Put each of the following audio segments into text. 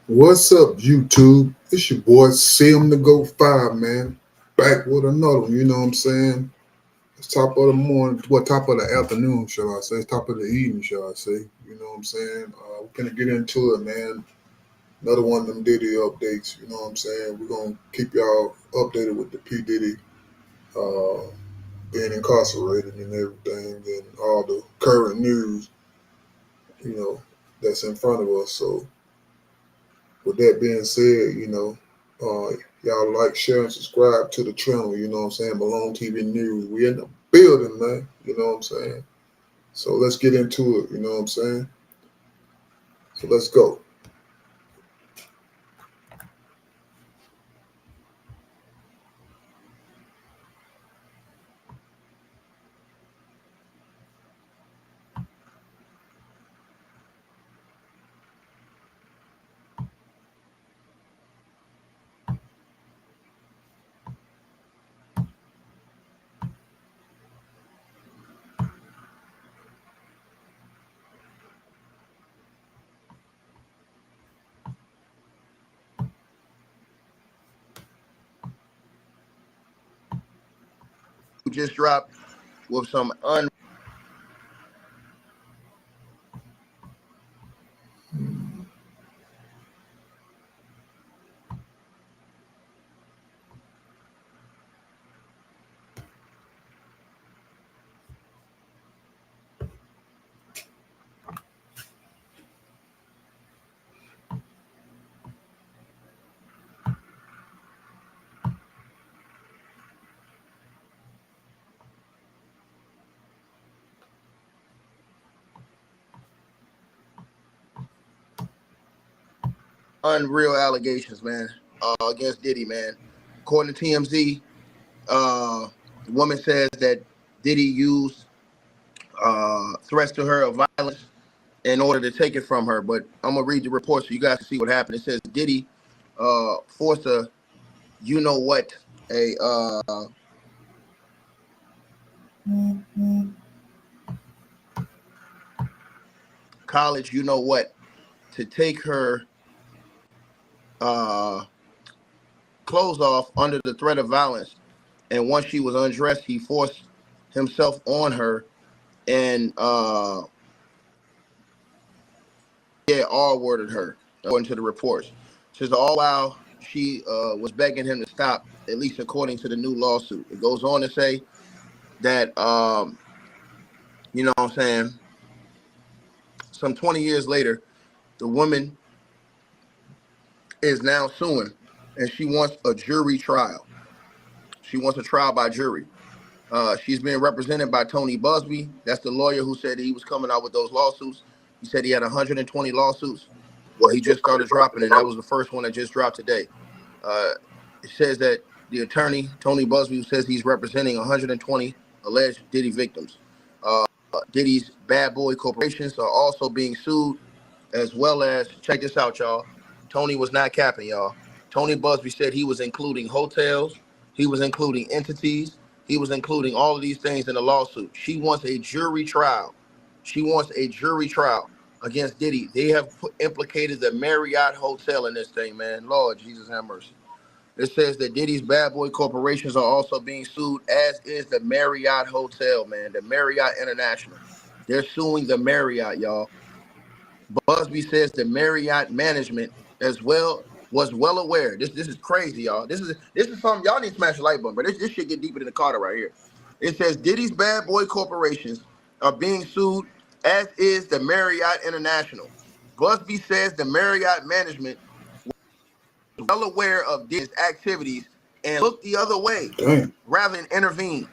What's up, YouTube? It's your boy Sim the Go 5, man. Back with another one, you know what I'm saying? It's top of the morning, top of the afternoon, shall I say? It's top of the evening, shall I say? You know what I'm saying? We're gonna get into it, man. Another one of them Diddy updates, you know what I'm saying? We're gonna keep y'all updated with the P. Diddy uh, being incarcerated and everything and all the current news, you know, that's in front of us. So with that being said, y'all like, share, and subscribe to the channel. You know what I'm saying? Malone TV News. We in the building, man. You know what I'm saying? So let's get into it. You know what I'm saying? So let's go. Just dropped with some unreal allegations, man, against Diddy, man. According to TMZ, the woman says that Diddy used threats to her of violence in order to take it from her. But I'm gonna read the report so you guys can see what happened. It says Diddy forced a you know what a college you know what to take her uh, clothes off under the threat of violence. And once she was undressed, he forced himself on her and all worded her, according to the reports. Says all while she was begging him to stop, at least according to the new lawsuit. It goes on to say that, you know what I'm saying, some 20 years later, the woman is now suing and she wants a jury trial. She wants a trial by jury. She's being represented by Tony Buzbee. That's the lawyer who said he was coming out with those lawsuits. He said he had 120 lawsuits. Well, he just started dropping, and that was the first one that just dropped today. Uh, it says that the attorney, Tony Buzbee, says he's representing 120 alleged Diddy victims. Diddy's bad boy corporations are also being sued, as well as, check this out, y'all. Tony was not capping, y'all. Tony Buzbee said he was including hotels, he was including entities, he was including all of these things in the lawsuit. She wants a jury trial. She wants a jury trial against Diddy. They have implicated the Marriott Hotel in this thing, man. Lord Jesus have mercy. It says that Diddy's bad boy corporations are also being sued, as is the Marriott Hotel, man, the Marriott International. They're suing the Marriott, y'all. Busby says the Marriott management as well was well aware. This is crazy, y'all. This is something y'all need to smash the light button, but this shit get deeper than the Carter right here. It says Diddy's bad boy corporations are being sued, as is the Marriott International. Busby says the Marriott management well aware of Diddy's activities and looked the other way Damn. rather than intervene.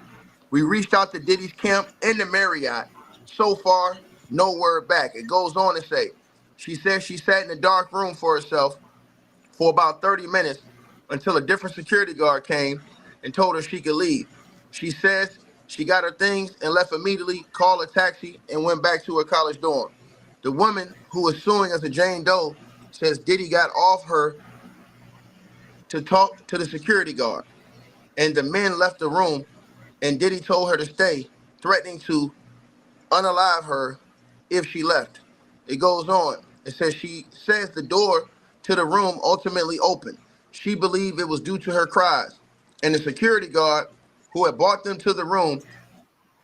We reached out to Diddy's camp in the Marriott. So far, no word back. It goes on to say, she says she sat in a dark room for herself for about 30 minutes until a different security guard came and told her she could leave. She says she got her things and left immediately, called a taxi, and went back to her college dorm. The woman who is suing as a Jane Doe says Diddy got off her to talk to the security guard, and the men left the room, and Diddy told her to stay, threatening to unalive her if she left. It goes on. It says she says the door to the room ultimately opened. She believed it was due to her cries, and the security guard who had brought them to the room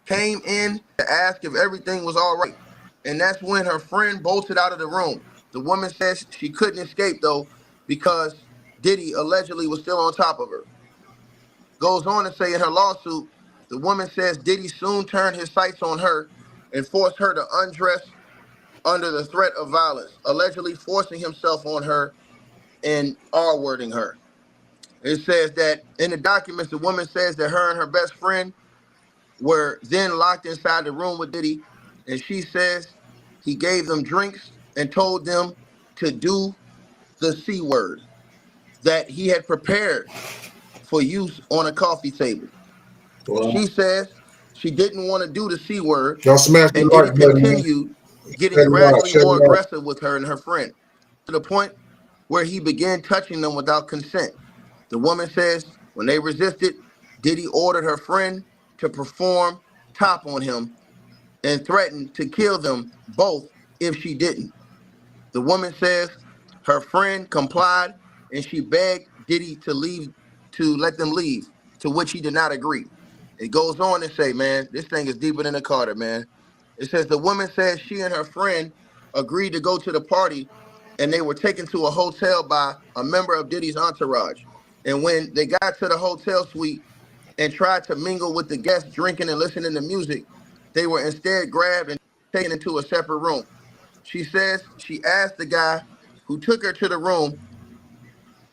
came in to ask if everything was all right. And that's when her friend bolted out of the room. The woman says she couldn't escape, though, because Diddy allegedly was still on top of her. Goes on to say in her lawsuit, the woman says Diddy soon turned his sights on her and forced her to undress under the threat of violence, allegedly forcing himself on her and R-wording her. It says that in the documents, the woman says that her and her best friend were then locked inside the room with Diddy, and she says he gave them drinks and told them to do the C word that he had prepared for use on a coffee table. Wow. She says she didn't want to do the C word, Y'all smash the and Diddy like button, man. continued getting Share it out. gradually Share more it out. aggressive with her and her friend, to the point where he began touching them without consent. The woman says when they resisted, Diddy ordered her friend to perform top on him and threatened to kill them both if she didn't. The woman says her friend complied and she begged Diddy to leave, to let them leave, to which he did not agree. It goes on to say, man, this thing is deeper than the Carter, man. It says the woman says she and her friend agreed to go to the party and they were taken to a hotel by a member of Diddy's entourage. And when they got to the hotel suite and tried to mingle with the guests drinking and listening to music, they were instead grabbed and taken into a separate room. She says she asked the guy who took her to the room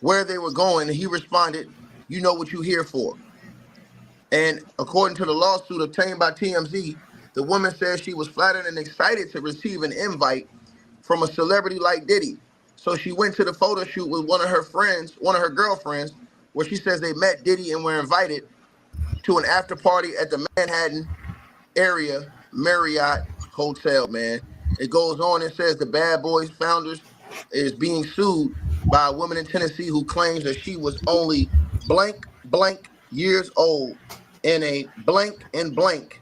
where they were going, and he responded, "You know what you're here for." And according to the lawsuit obtained by TMZ, the woman says she was flattered and excited to receive an invite from a celebrity like Diddy. So she went to the photo shoot with one of her friends, one of her girlfriends, where she says they met Diddy and were invited to an after party at the Manhattan area Marriott Hotel, man. It goes on and says the Bad Boys founders is being sued by a woman in Tennessee who claims that she was only blank years old in a blank and blank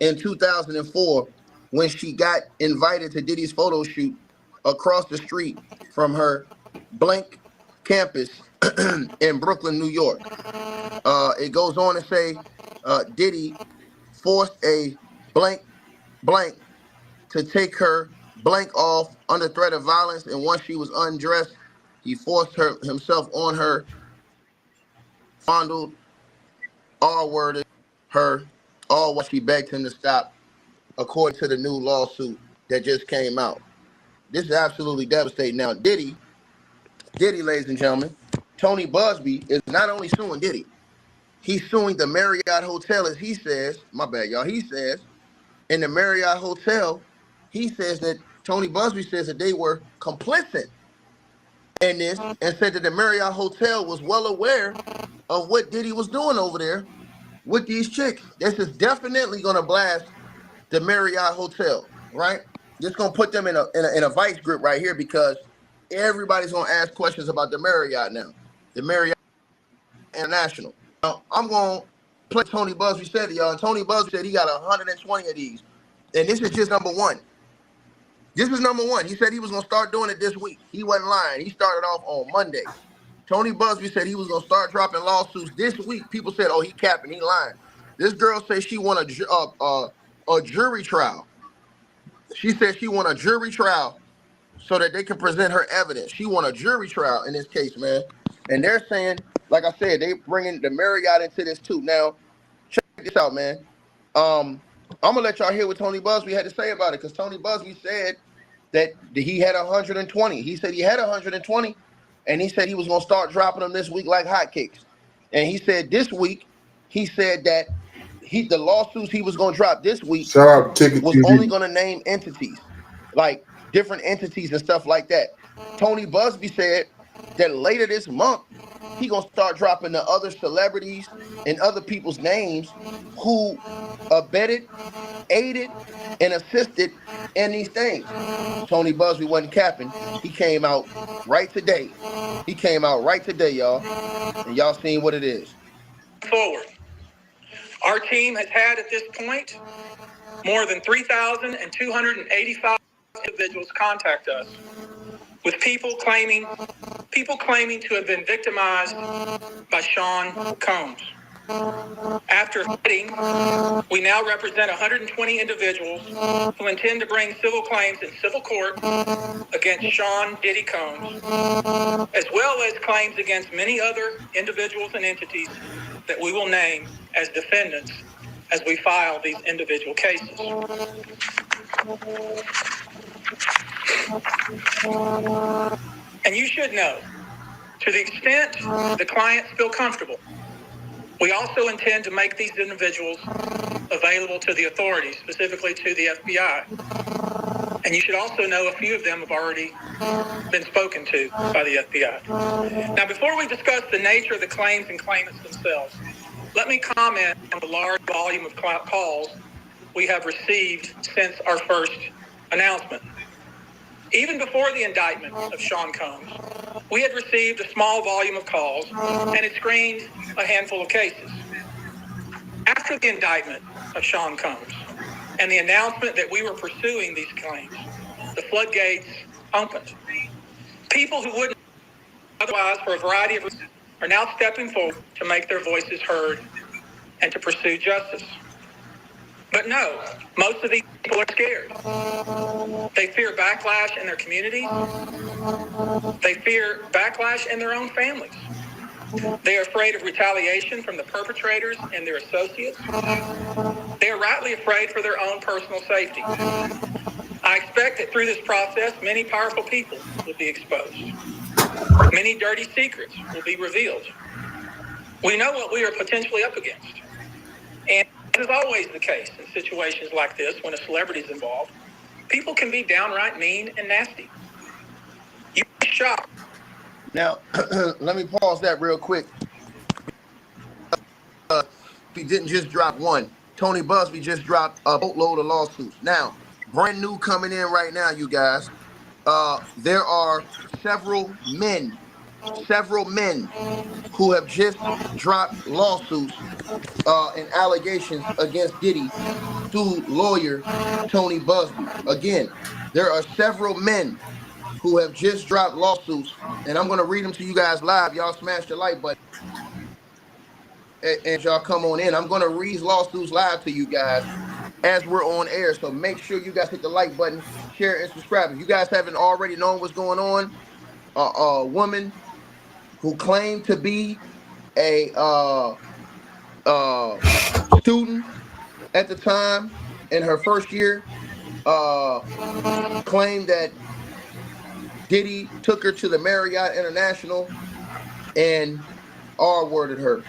in 2004 when she got invited to Diddy's photo shoot across the street from her blank campus in Brooklyn, New York. It goes on to say Diddy forced a blank blank to take her blank off under threat of violence, and once she was undressed, he forced her himself on her, fondled, R-worded her, all while she begged him to stop, according to the new lawsuit that just came out. This is absolutely devastating. Now, Diddy, ladies and gentlemen, Tony Buzbee is not only suing Diddy, he's suing the Marriott Hotel, as he says, my bad, y'all, he says, in the Marriott Hotel, he says that Tony Buzbee says that they were complicit in this and said that the Marriott Hotel was well aware of what Diddy was doing over there with these chicks. This is definitely going to blast the Marriott Hotel, right? This going to put them in a vice grip right here because everybody's going to ask questions about the Marriott now, the Marriott International. Now, I'm going to play Tony Buzbee said to y'all, and Tony Buzbee said he got 120 of these. And this is just number one. This is number one. He said he was going to start doing it this week. He wasn't lying. He started off on Monday. Tony Buzbee said he was going to start dropping lawsuits this week. People said, oh, he capping, he lying. This girl says she want a jury trial. She said she want a jury trial so that they can present her evidence. She want a jury trial in this case, man. And they're saying, like I said, they bringing the Marriott into this too. Now, check this out, man. I'm gonna let y'all hear what Tony Buzbee had to say about it, because Tony Buzbee said that he had 120. He said he had 120, and he said he was gonna start dropping them this week like hotcakes. And he said this week, he said that the lawsuits he was gonna drop this week Shout out to Ticket was only TV. gonna name entities, like different entities and stuff like that. Tony Buzbee said that later this month, he gonna start dropping the other celebrities and other people's names who abetted, aided, and assisted in these things. Tony Buzbee wasn't capping. He came out right today. He came out right today, y'all. And y'all seen what it is. Forward. Our team has had at this point more than 3,285 individuals contact us with people claiming to have been victimized by Sean Combs. After fighting, we now represent 120 individuals who intend to bring civil claims in civil court against Sean Diddy Combs, as well as claims against many other individuals and entities that we will name as defendants as we file these individual cases. And you should know, to the extent the clients feel comfortable, we also intend to make these individuals available to the authorities, specifically to the FBI. And you should also know a few of them have already been spoken to by the FBI. Now, before we discuss the nature of the claims and claimants themselves, let me comment on the large volume of calls we have received since our first announcement. Even before the indictment of Sean Combs, we had received a small volume of calls and had screened a handful of cases. After the indictment of Sean Combs and the announcement that we were pursuing these claims, the floodgates opened. People who wouldn't otherwise, for a variety of reasons, are now stepping forward to make their voices heard and to pursue justice. But no, most of these people are scared. They fear backlash in their communities. They fear backlash in their own families. They are afraid of retaliation from the perpetrators and their associates. They are rightly afraid for their own personal safety. I expect that through this process, many powerful people will be exposed. Many dirty secrets will be revealed. We know what we are potentially up against. And as is always the case in situations like this, when a celebrity is involved, people can be downright mean and nasty. You'd be shocked. Now, let me pause that real quick. We didn't just drop one. Tony Buzbee just dropped a boatload of lawsuits. Now, brand new coming in right now, you guys. There are several men who have just dropped lawsuits and allegations against Diddy through lawyer Tony Buzbee. Again, there are several men who have just dropped lawsuits, and I'm going to read them to you guys live. Y'all smash the like button and y'all come on in. I'm going to read lawsuits live to you guys as we're on air, so make sure you guys hit the like button, share, and subscribe. If you guys haven't already known what's going on, a woman who claimed to be a student at the time in her first year claimed that Diddy took her to the Marriott International and R-worded her.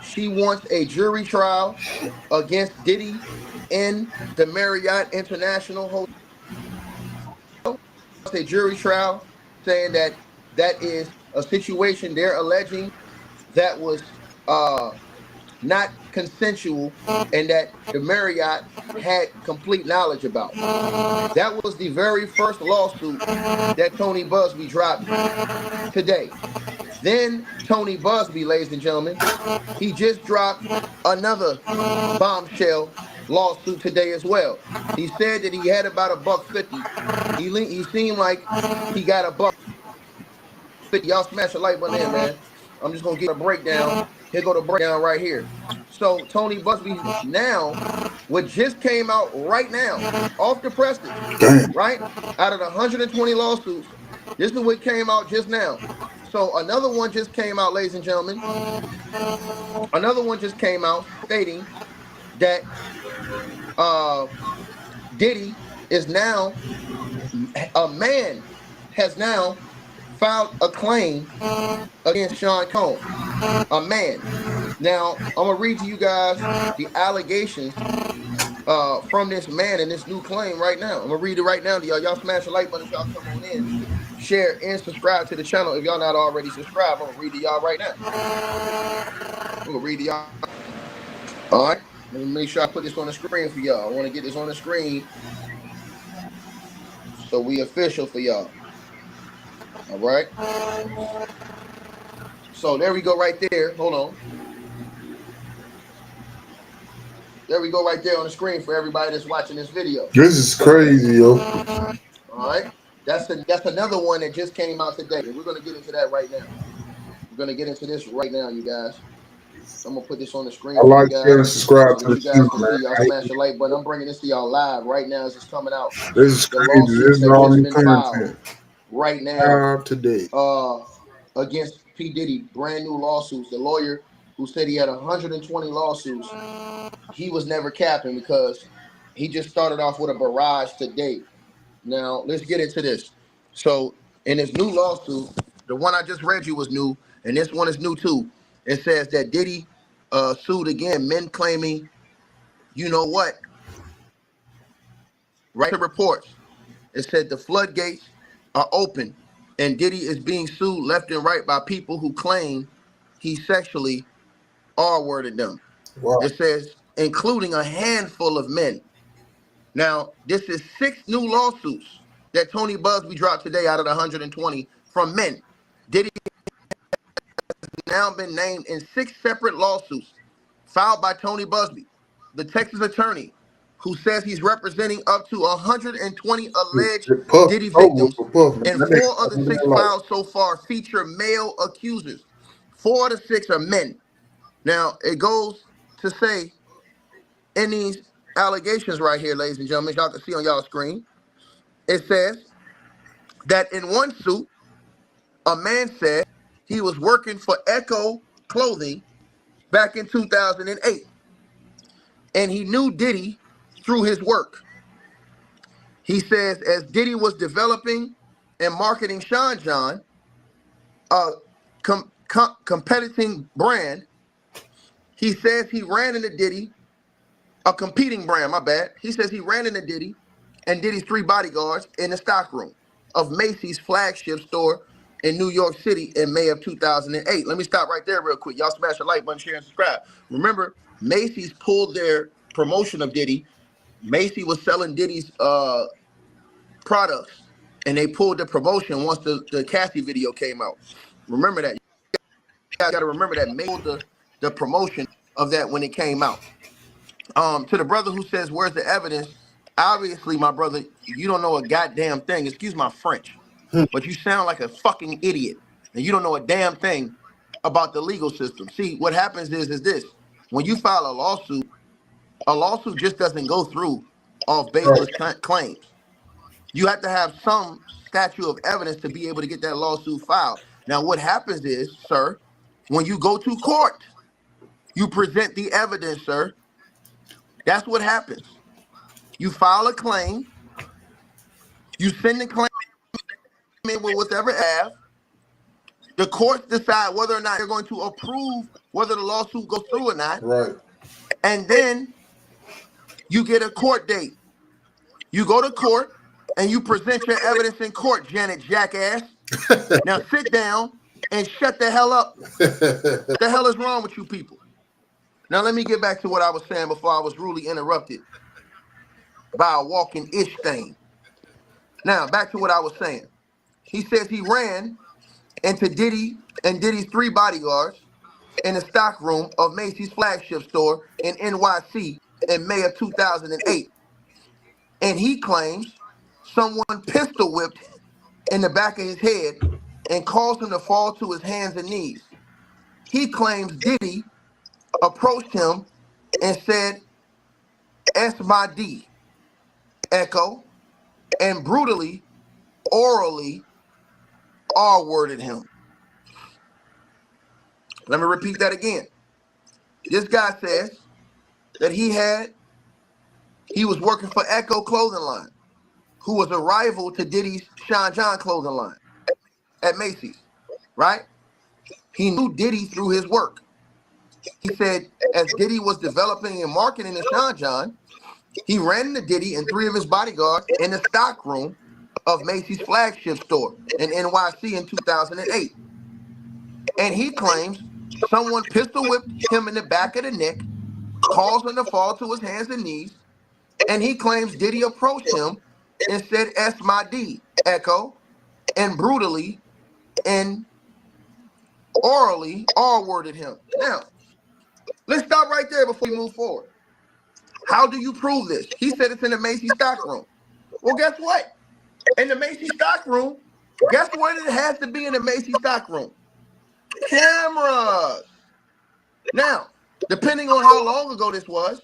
She wants a jury trial against Diddy in the Marriott International Hotel. A jury trial saying that is a situation they're alleging that was not consensual and that the Marriott had complete knowledge about. That was the very first lawsuit that Tony Buzbee dropped today. Then Tony Buzbee, ladies and gentlemen, he just dropped another bombshell lawsuit today as well. He said that he had about $150. He seemed like he got $150. Y'all smash the like button in, man. I'm just gonna get a breakdown. Here go the breakdown right here. So Tony Buzbee now, what just came out right now, off the presses, right? Out of the 120 lawsuits, this is what came out just now. So another one just came out, ladies and gentlemen. Another one just came out stating that Diddy is now, a man has now filed a claim against Sean Combs. A man. Now, I'm going to read to you guys the allegations from this man and this new claim right now. I'm going to read it right now to y'all. Y'all smash the like button if y'all come on in. Share and subscribe to the channel if y'all not already subscribed. I'm going to read to y'all right now. I'm going to read to y'all. All right. Let me make sure I put this on the screen for y'all. I want to get this on the screen so we official for y'all. All right. So there we go right there. Hold on. There we go right there on the screen for everybody that's watching this video. This is crazy, yo. All right. That's another one that just came out today, and we're gonna get into that right now. We're gonna get into this right now, you guys. I'm gonna put this on the screen I for you like, share, guys and subscribe so to that the you guys channel, can see. Y'all man. smash the like button. I'm bringing this to y'all live right now as it's coming out. This is The crazy. This lawsuit is that all just new been filed content. right now Today. against P. Diddy, brand new lawsuits. The lawyer who said he had 120 lawsuits, he was never capping because he just started off with a barrage today. Now, let's get into this. So, in this new lawsuit, the one I just read you was new, and this one is new too. It says that Diddy sued again, men claiming, you know what? Right to reports. It said the floodgates are open, and Diddy is being sued left and right by people who claim he sexually R-worded them. Wow. It says, including a handful of men. Now, this is 6 new lawsuits that Tony Buzbee dropped today out of the 120 from men. Diddy has now been named in 6 separate lawsuits filed by Tony Buzbee, the Texas attorney, who says he's representing up to 120 alleged Puff, Diddy over victims, for Puff, man. and That 4 of the nigga 6 fucking life. files so far feature male accusers. 4 of the 6 are men. Now, it goes to say in these allegations right here, ladies and gentlemen, y'all can see on y'all screen, it says that in one suit, a man said he was working for Echo Clothing back in 2008, and he knew Diddy through his work. He says as Diddy was developing and marketing Sean John, a competing brand, he says he ran into Diddy, a competing brand, my bad. He says he ran into Diddy and Diddy's 3 bodyguards in the stockroom of Macy's flagship store in New York City in May of 2008. Let me stop right there real quick. Y'all smash the like button, share, and subscribe. Remember, Macy's pulled their promotion of Diddy. Macy was selling Diddy's products, and they pulled the promotion once the Cassie video came out. Remember that. You guys got to remember that. Macy pulled the promotion of that when it came out. To the brother who says, where's the evidence? Obviously, my brother, you don't know a goddamn thing. Excuse my French, but you sound like a fucking idiot, and you don't know a damn thing about the legal system. See, what happens is this. When you file a lawsuit just doesn't go through off baseless claims. You have to have some statute of evidence to be able to get that lawsuit filed. Now, what happens is, sir, when you go to court, you present the evidence, sir. That's what happens. You file a claim, you send the claim in with whatever have. The courts decide whether or not they're going to approve whether the lawsuit goes through or not. Right. And then you get a court date. You go to court and you present your evidence in court, Janet Jackass. Now sit down and shut the hell up. What the hell is wrong with you people? Now let me get back to what I was saying before I was rudely interrupted by a walking ish thing. Now back to what I was saying. He says he ran into Diddy and Diddy's 3 bodyguards in the stockroom of Macy's flagship store in NYC in May of 2008. And he claims someone pistol whipped in the back of his head and caused him to fall to his hands and knees. He claims Diddy approached him and said, "S my D, Echo," and brutally, orally R-worded him. Let me repeat that again. This guy says that he was working for Echo Clothing Line, who was a rival to Diddy's Sean John clothing line at Macy's, right? He knew Diddy through his work. He said as Diddy was developing and marketing the Sean John, he ran into Diddy and 3 of his bodyguards in the stockroom of Macy's flagship store in NYC in 2008. And he claims someone pistol whipped him in the back of the neck, caused him to fall to his hands and knees, and he claims Diddy approached him and said, "S my D, Echo," and brutally and orally R-worded him. Now, let's stop right there before we move forward. How do you prove this? He said it's in the Macy's stockroom. Well, guess what? In the Macy's stock room, guess what it has to be in the Macy's stock room? Cameras. Now, depending on how long ago this was,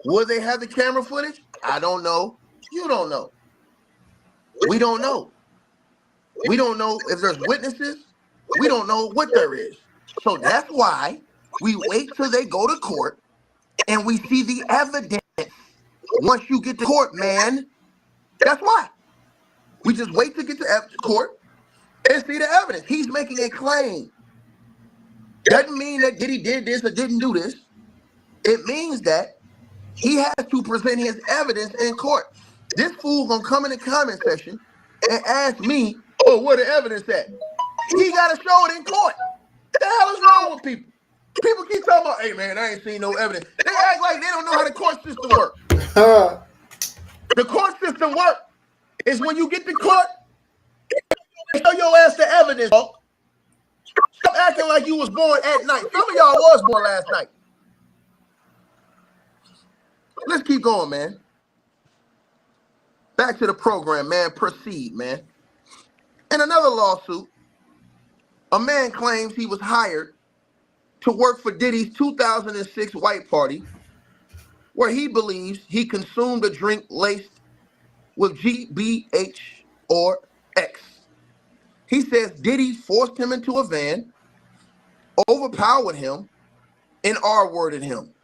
will they have the camera footage? I don't know. You don't know. We don't know. We don't know if there's witnesses. We don't know what there is. So that's why we wait till they go to court and we see the evidence. Once you get to court, man, that's why. We just wait to get to court and see the evidence. He's making a claim. Doesn't mean that Diddy did this or didn't do this. It means that he has to present his evidence in court. This fool gonna come in the comment section and ask me, oh, where the evidence at? He gotta show it in court. What the hell is wrong with people? People keep talking about, hey man, I ain't seen no evidence. They act like they don't know how the court system works. The court system works is when you get to court, show your ass the evidence. Stop acting like you was born at night. Some of y'all was born last night. Let's keep going, man. Back to the program, man. Proceed, man. In another lawsuit, a man claims he was hired to work for Diddy's 2006 white party, where he believes he consumed a drink laced with GBH or X. He says Diddy forced him into a van, overpowered him, and R-worded him.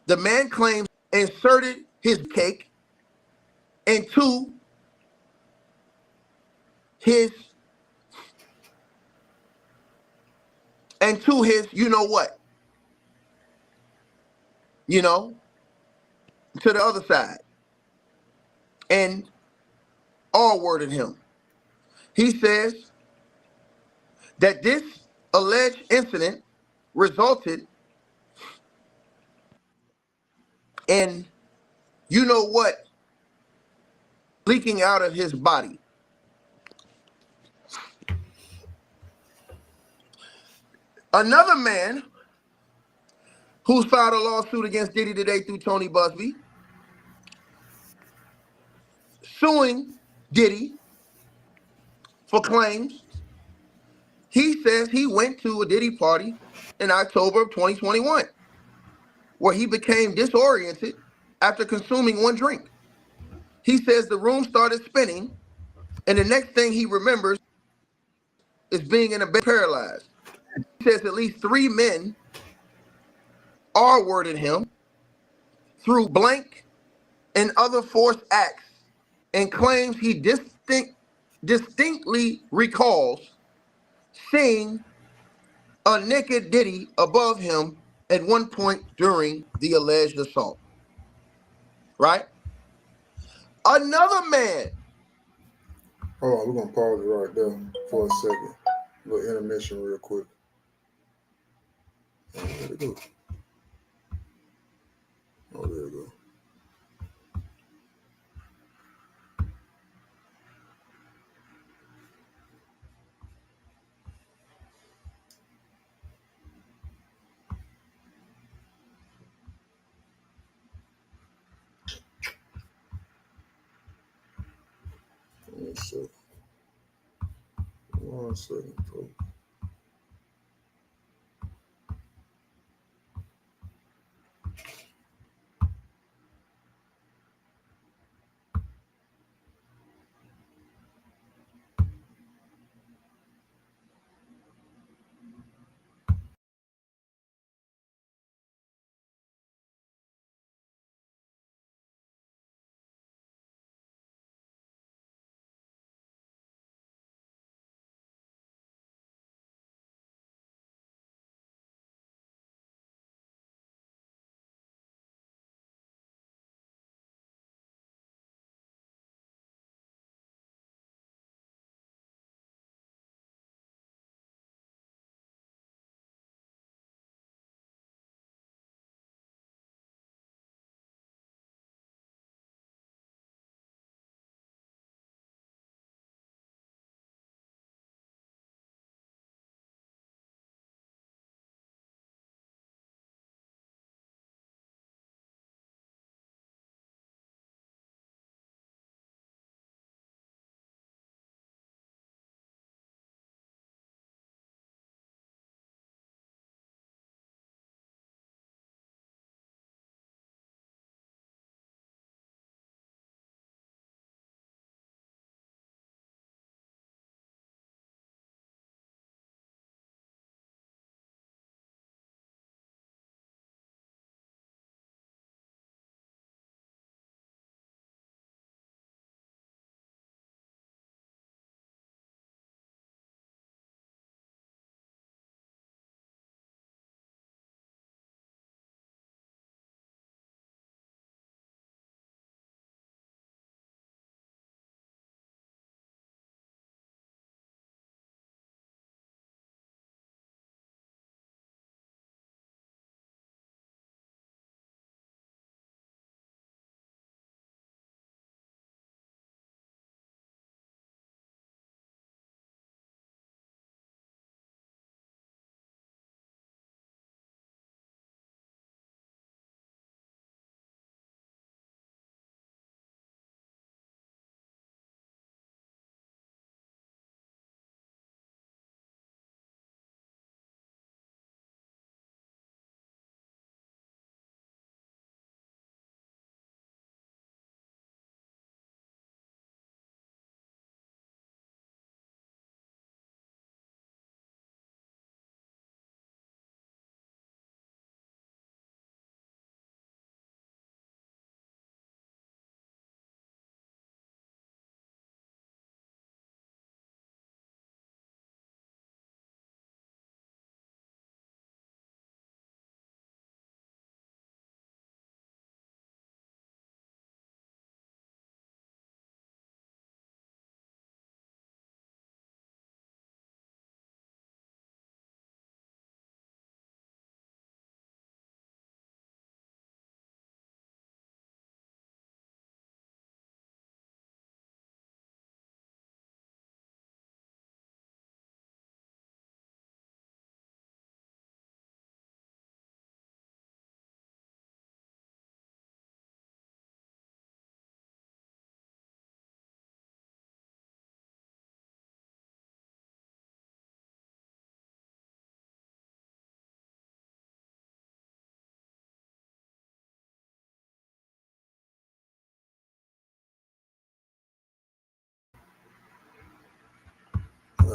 The man claims inserted his cake into his you know what, to the other side, and R-worded him. He says that this alleged incident resulted in you know what leaking out of his body. Another man who's filed a lawsuit against Diddy today through Tony Buzbee, suing Diddy for claims. He says he went to a Diddy party in October of 2021 where he became disoriented after consuming one drink. He says the room started spinning, and the next thing he remembers is being in a bed paralyzed. He says at least 3 men R-worded him through blank and other forced acts, and claims he distinctly recalls seeing a naked Diddy above him at one point during the alleged assault. Right? Another man. Hold on, we're gonna pause it right there for a second. A little intermission real quick. Oh, there it go. Oh, there it go. One second, folks.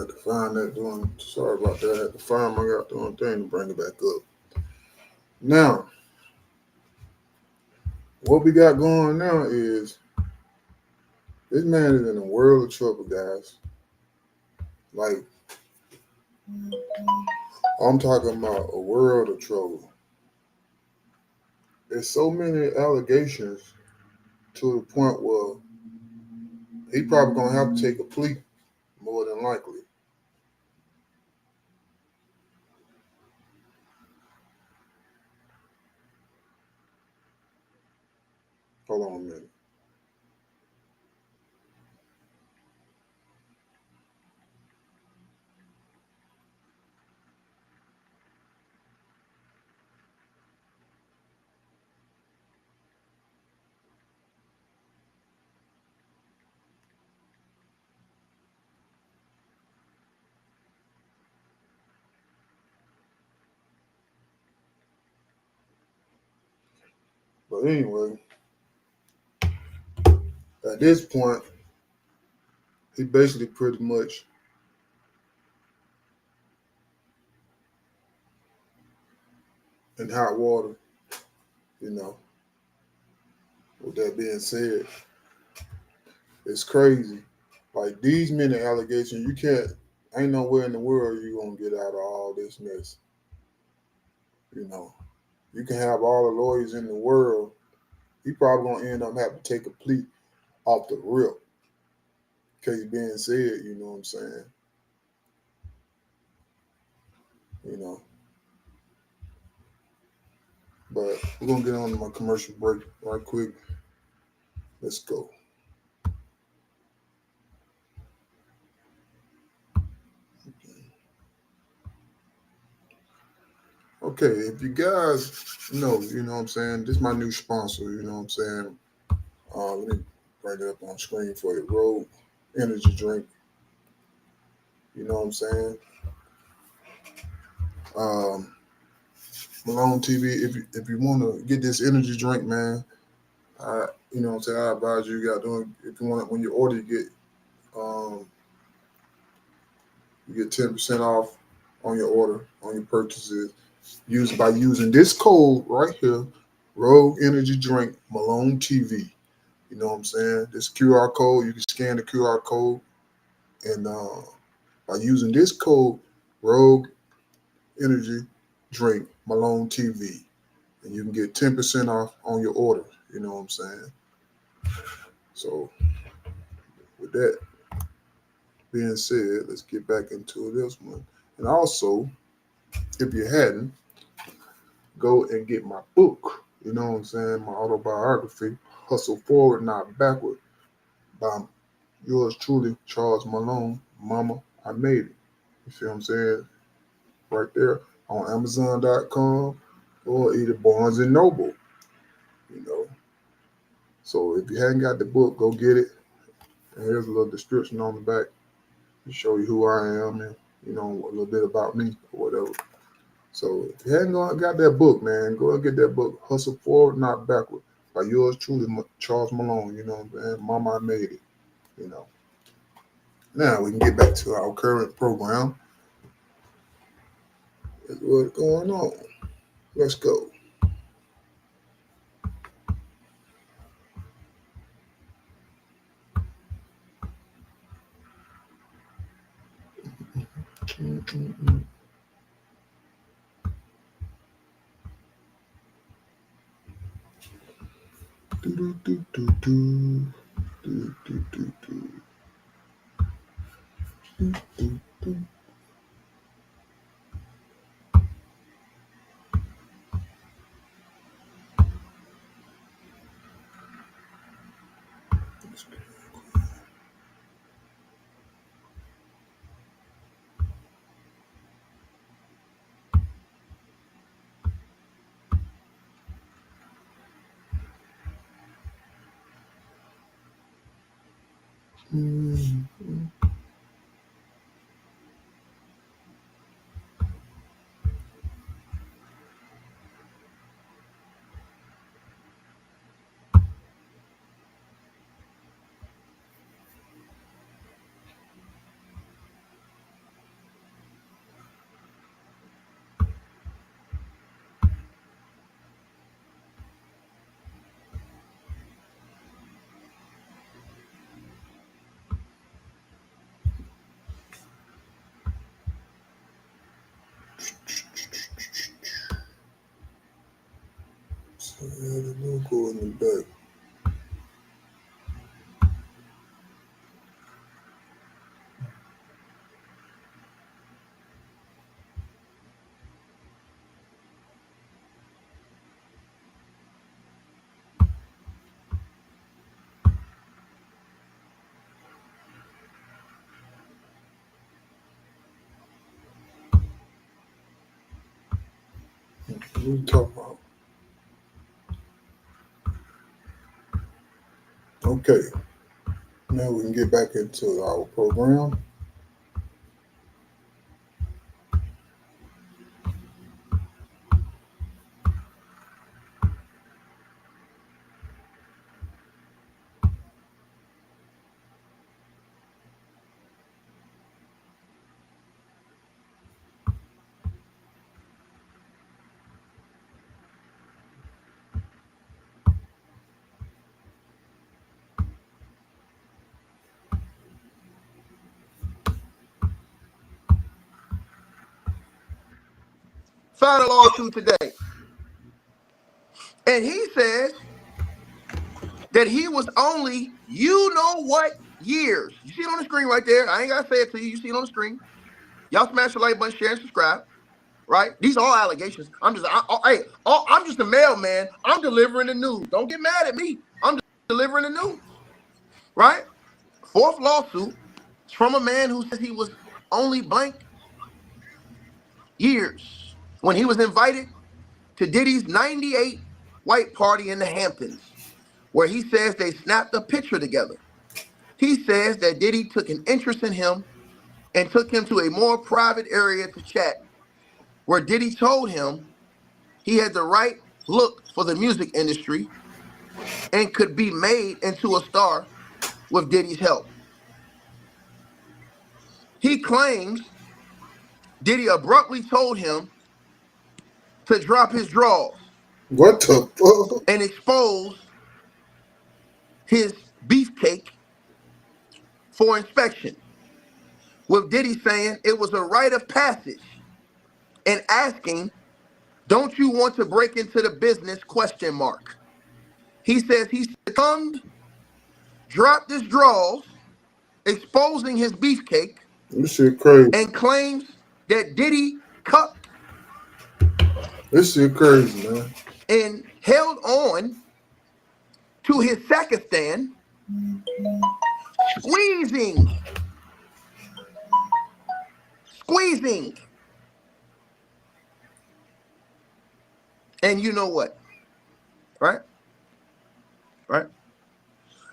had to find that doing. Sorry about that. I had to find my goddamn thing to bring it back up. Now, what we got going now is this man is in a world of trouble, guys. Like, I'm talking about a world of trouble. There's so many allegations to the point where he probably gonna have to take a plea, more than likely. Hold on a minute. But anyway, at this point, he basically pretty much in hot water, you know. With that being said, it's crazy. Like these many allegations, you can't, ain't nowhere in the world you gonna get out of all this mess. You know, you can have all the lawyers in the world. He probably gonna end up having to take a plea off the rip. Case being said, you know what I'm saying? You know, but we're gonna get on to my commercial break right quick. Let's go. Okay, if you guys know, you know what I'm saying, this is my new sponsor, you know what I'm saying. Let me bring it up on screen for you. Rogue Energy Drink, you know what I'm saying. Um, Malone TV, if you want to get this energy drink, man, you know what I'm saying, I advise you got doing, if you want it, when you order, um, you get 10% off on your order, on your purchases, by using this code right here, Rogue Energy Drink Malone TV. You know what I'm saying? This QR code, you can scan the QR code, and by using this code, Rogue Energy Drink Malone TV, and you can get 10% off on your order. You know what I'm saying? So, with that being said, let's get back into this one. And also, if you hadn't, go and get my book. You know what I'm saying? My autobiography, Hustle Forward, Not Backward, by yours truly, Charles Malone. Mama, I made it. You see what I'm saying? Right there on Amazon.com or either Barnes and Noble. You know. So if you hadn't got the book, go get it. And here's a little description on the back to show you who I am and you know a little bit about me or whatever. So if you hadn't got that book, man, go and get that book, Hustle Forward, Not Backward, by yours truly, Charles Malone. You know what I'm saying? Mama, I made it. You know. Now we can get back to our current program. That's what's going on. Let's go. So yeah, the logo in the back. What are you talking about? Okay, now we can get back into our program. Signed a lawsuit today. And he says that he was only, you know what, years. You see it on the screen right there. I ain't got to say it to you. You see it on the screen. Y'all smash the like button, share, and subscribe. Right? These are all allegations. I'm just a mailman. I'm delivering the news. Don't get mad at me. I'm delivering the news. Right? Fourth lawsuit is from a man who says he was only blank years when he was invited to Diddy's 98 white party in the Hamptons, where he says they snapped a picture together. He says that Diddy took an interest in him and took him to a more private area to chat, where Diddy told him he had the right look for the music industry and could be made into a star with Diddy's help. He claims Diddy abruptly told him to drop his drawers What the fuck? and expose his beefcake for inspection, with Diddy saying it was a rite of passage and asking, "Don't you want to break into the business?" ? He says he succumbed, dropped his drawers, exposing his beefcake, This shit crazy. and claims that Diddy cupped This shit crazy, man. and held on to his Sakistan, squeezing. And you know what? Right?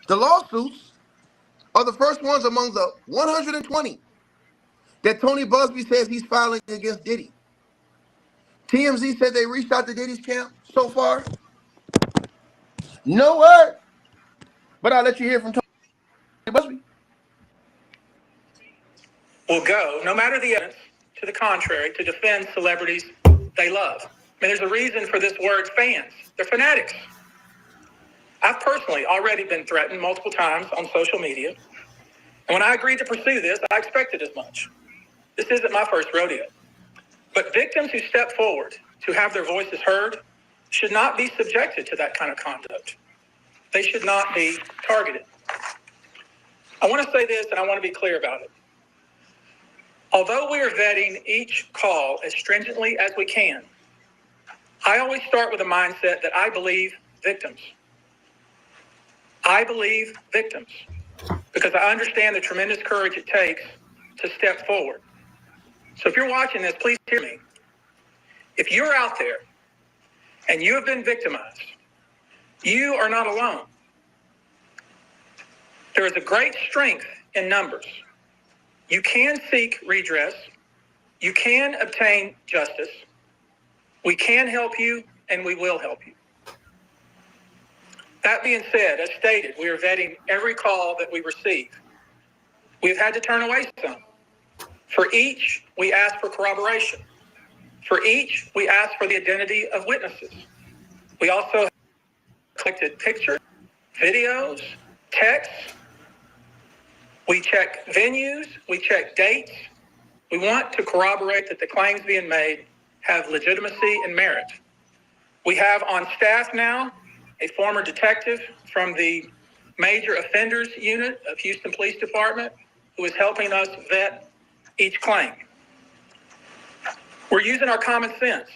The lawsuits are the first ones among the 120 that Tony Buzbee says he's filing against Diddy. TMZ said they reached out to Diddy's camp so far. No word. But I'll let you hear from Tony Buzbee. Will go, no matter the evidence to the contrary, to defend celebrities they love. I mean, there's a reason for this word fans. They're fanatics. I've personally already been threatened multiple times on social media. And when I agreed to pursue this, I expected as much. This isn't my first rodeo. But victims who step forward to have their voices heard should not be subjected to that kind of conduct. They should not be targeted. I want to say this, and I want to be clear about it. Although we are vetting each call as stringently as we can, I always start with a mindset that I believe victims. I believe victims because I understand the tremendous courage it takes to step forward. So if you're watching this, please hear me. If you're out there and you have been victimized, you are not alone. There is a great strength in numbers. You can seek redress. You can obtain justice. We can help you, and we will help you. That being said, as stated, we are vetting every call that we receive. We've had to turn away some. For each, we ask for corroboration. For each, we ask for the identity of witnesses. We also collected pictures, videos, texts. We check venues, we check dates, We want to corroborate that the claims being made have legitimacy and merit. We have on staff now a former detective from the Major Offenders Unit of Houston Police Department who is helping us vet each claim. We're using our common sense.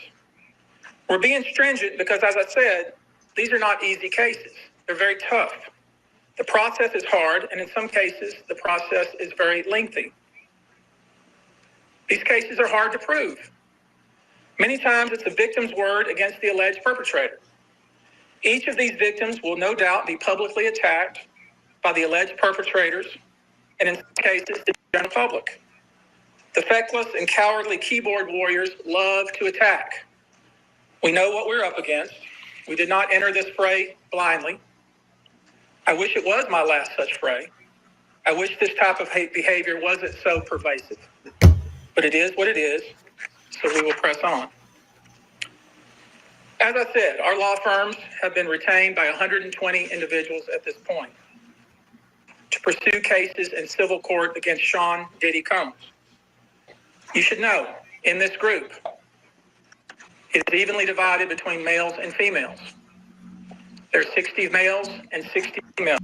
We're being stringent because, as I said, these are not easy cases. They're very tough. The process is hard, and in some cases, the process is very lengthy. These cases are hard to prove. Many times it's the victim's word against the alleged perpetrator. Each of these victims will no doubt be publicly attacked by the alleged perpetrators, and in some cases, the general public. The feckless and cowardly keyboard warriors love to attack. We know what we're up against. We did not enter this fray blindly. I wish it was my last such fray. I wish this type of hate behavior wasn't so pervasive. But it is what it is, so we will press on. As I said, our law firms have been retained by 120 individuals at this point to pursue cases in civil court against Sean Diddy Combs. You should know, in this group, it is evenly divided between males and females. There are 60 males and 60 females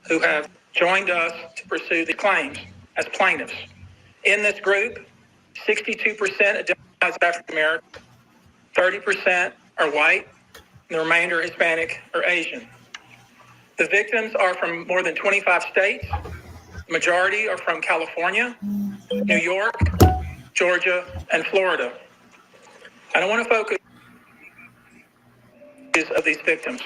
who have joined us to pursue the claims as plaintiffs. In this group, 62% identify as African American, 30% are white, and the remainder Hispanic or Asian. The victims are from more than 25 states. The majority are from California, New York, Georgia, and Florida. I don't want to focus on these victims.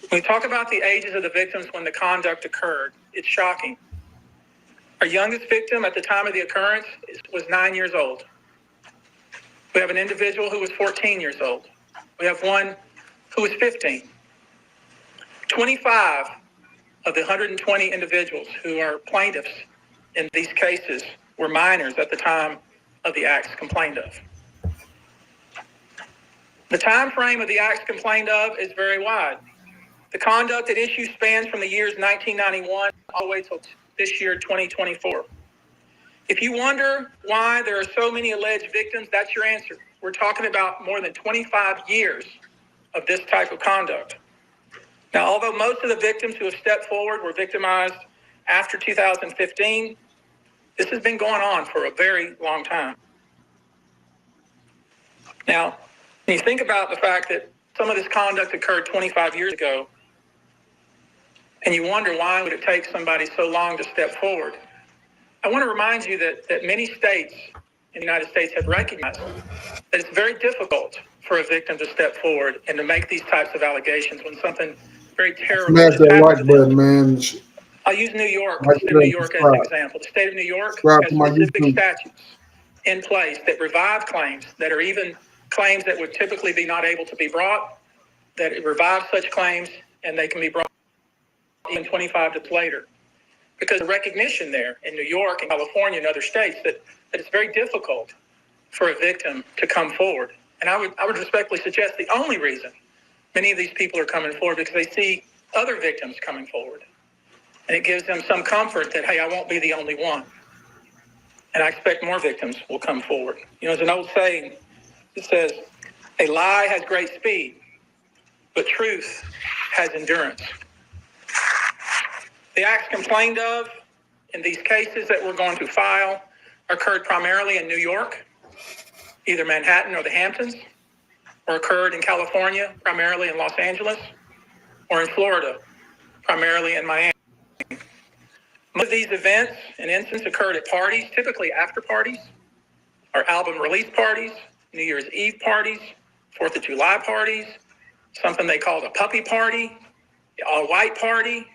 When we talk about the ages of the victims when the conduct occurred, it's shocking. Our youngest victim at the time of the occurrence was 9 years old. We have an individual who was 14 years old. We have one who was 15. 25 of the 120 individuals who are plaintiffs in these cases were minors at the time of the acts complained of. The time frame of the acts complained of is very wide. The conduct at issue spans from the years 1991 all the way till this year, 2024. If you wonder why there are so many alleged victims, that's your answer. We're talking about more than 25 years of this type of conduct. Now, although most of the victims who have stepped forward were victimized after 2015, this has been going on for a very long time. Now, when you think about the fact that some of this conduct occurred 25 years ago, and you wonder why would it take somebody so long to step forward, I want to remind you that many states in the United States have recognized that it's very difficult for a victim to step forward and to make these types of allegations when something very terrible Smash that like button, man. I'll use New York, the state of New York as an example. The state of New York has specific statutes in place that revive claims that are even claims that would typically be not able to be brought, that it revives such claims and they can be brought even 25 years later. Because the recognition there in New York and California and other states that it's very difficult for a victim to come forward. And I would respectfully suggest the only reason many of these people are coming forward because they see other victims coming forward. And it gives them some comfort that, hey, I won't be the only one. And I expect more victims will come forward. You know, there's an old saying that says, a lie has great speed, but truth has endurance. The acts complained of in these cases that we're going to file occurred primarily in New York, either Manhattan or the Hamptons, or occurred in California, primarily in Los Angeles, or in Florida, primarily in Miami. Most of these events and incidents occurred at parties, typically after parties, or album release parties, New Year's Eve parties, 4th of July parties, something they called a puppy party, the all-white party,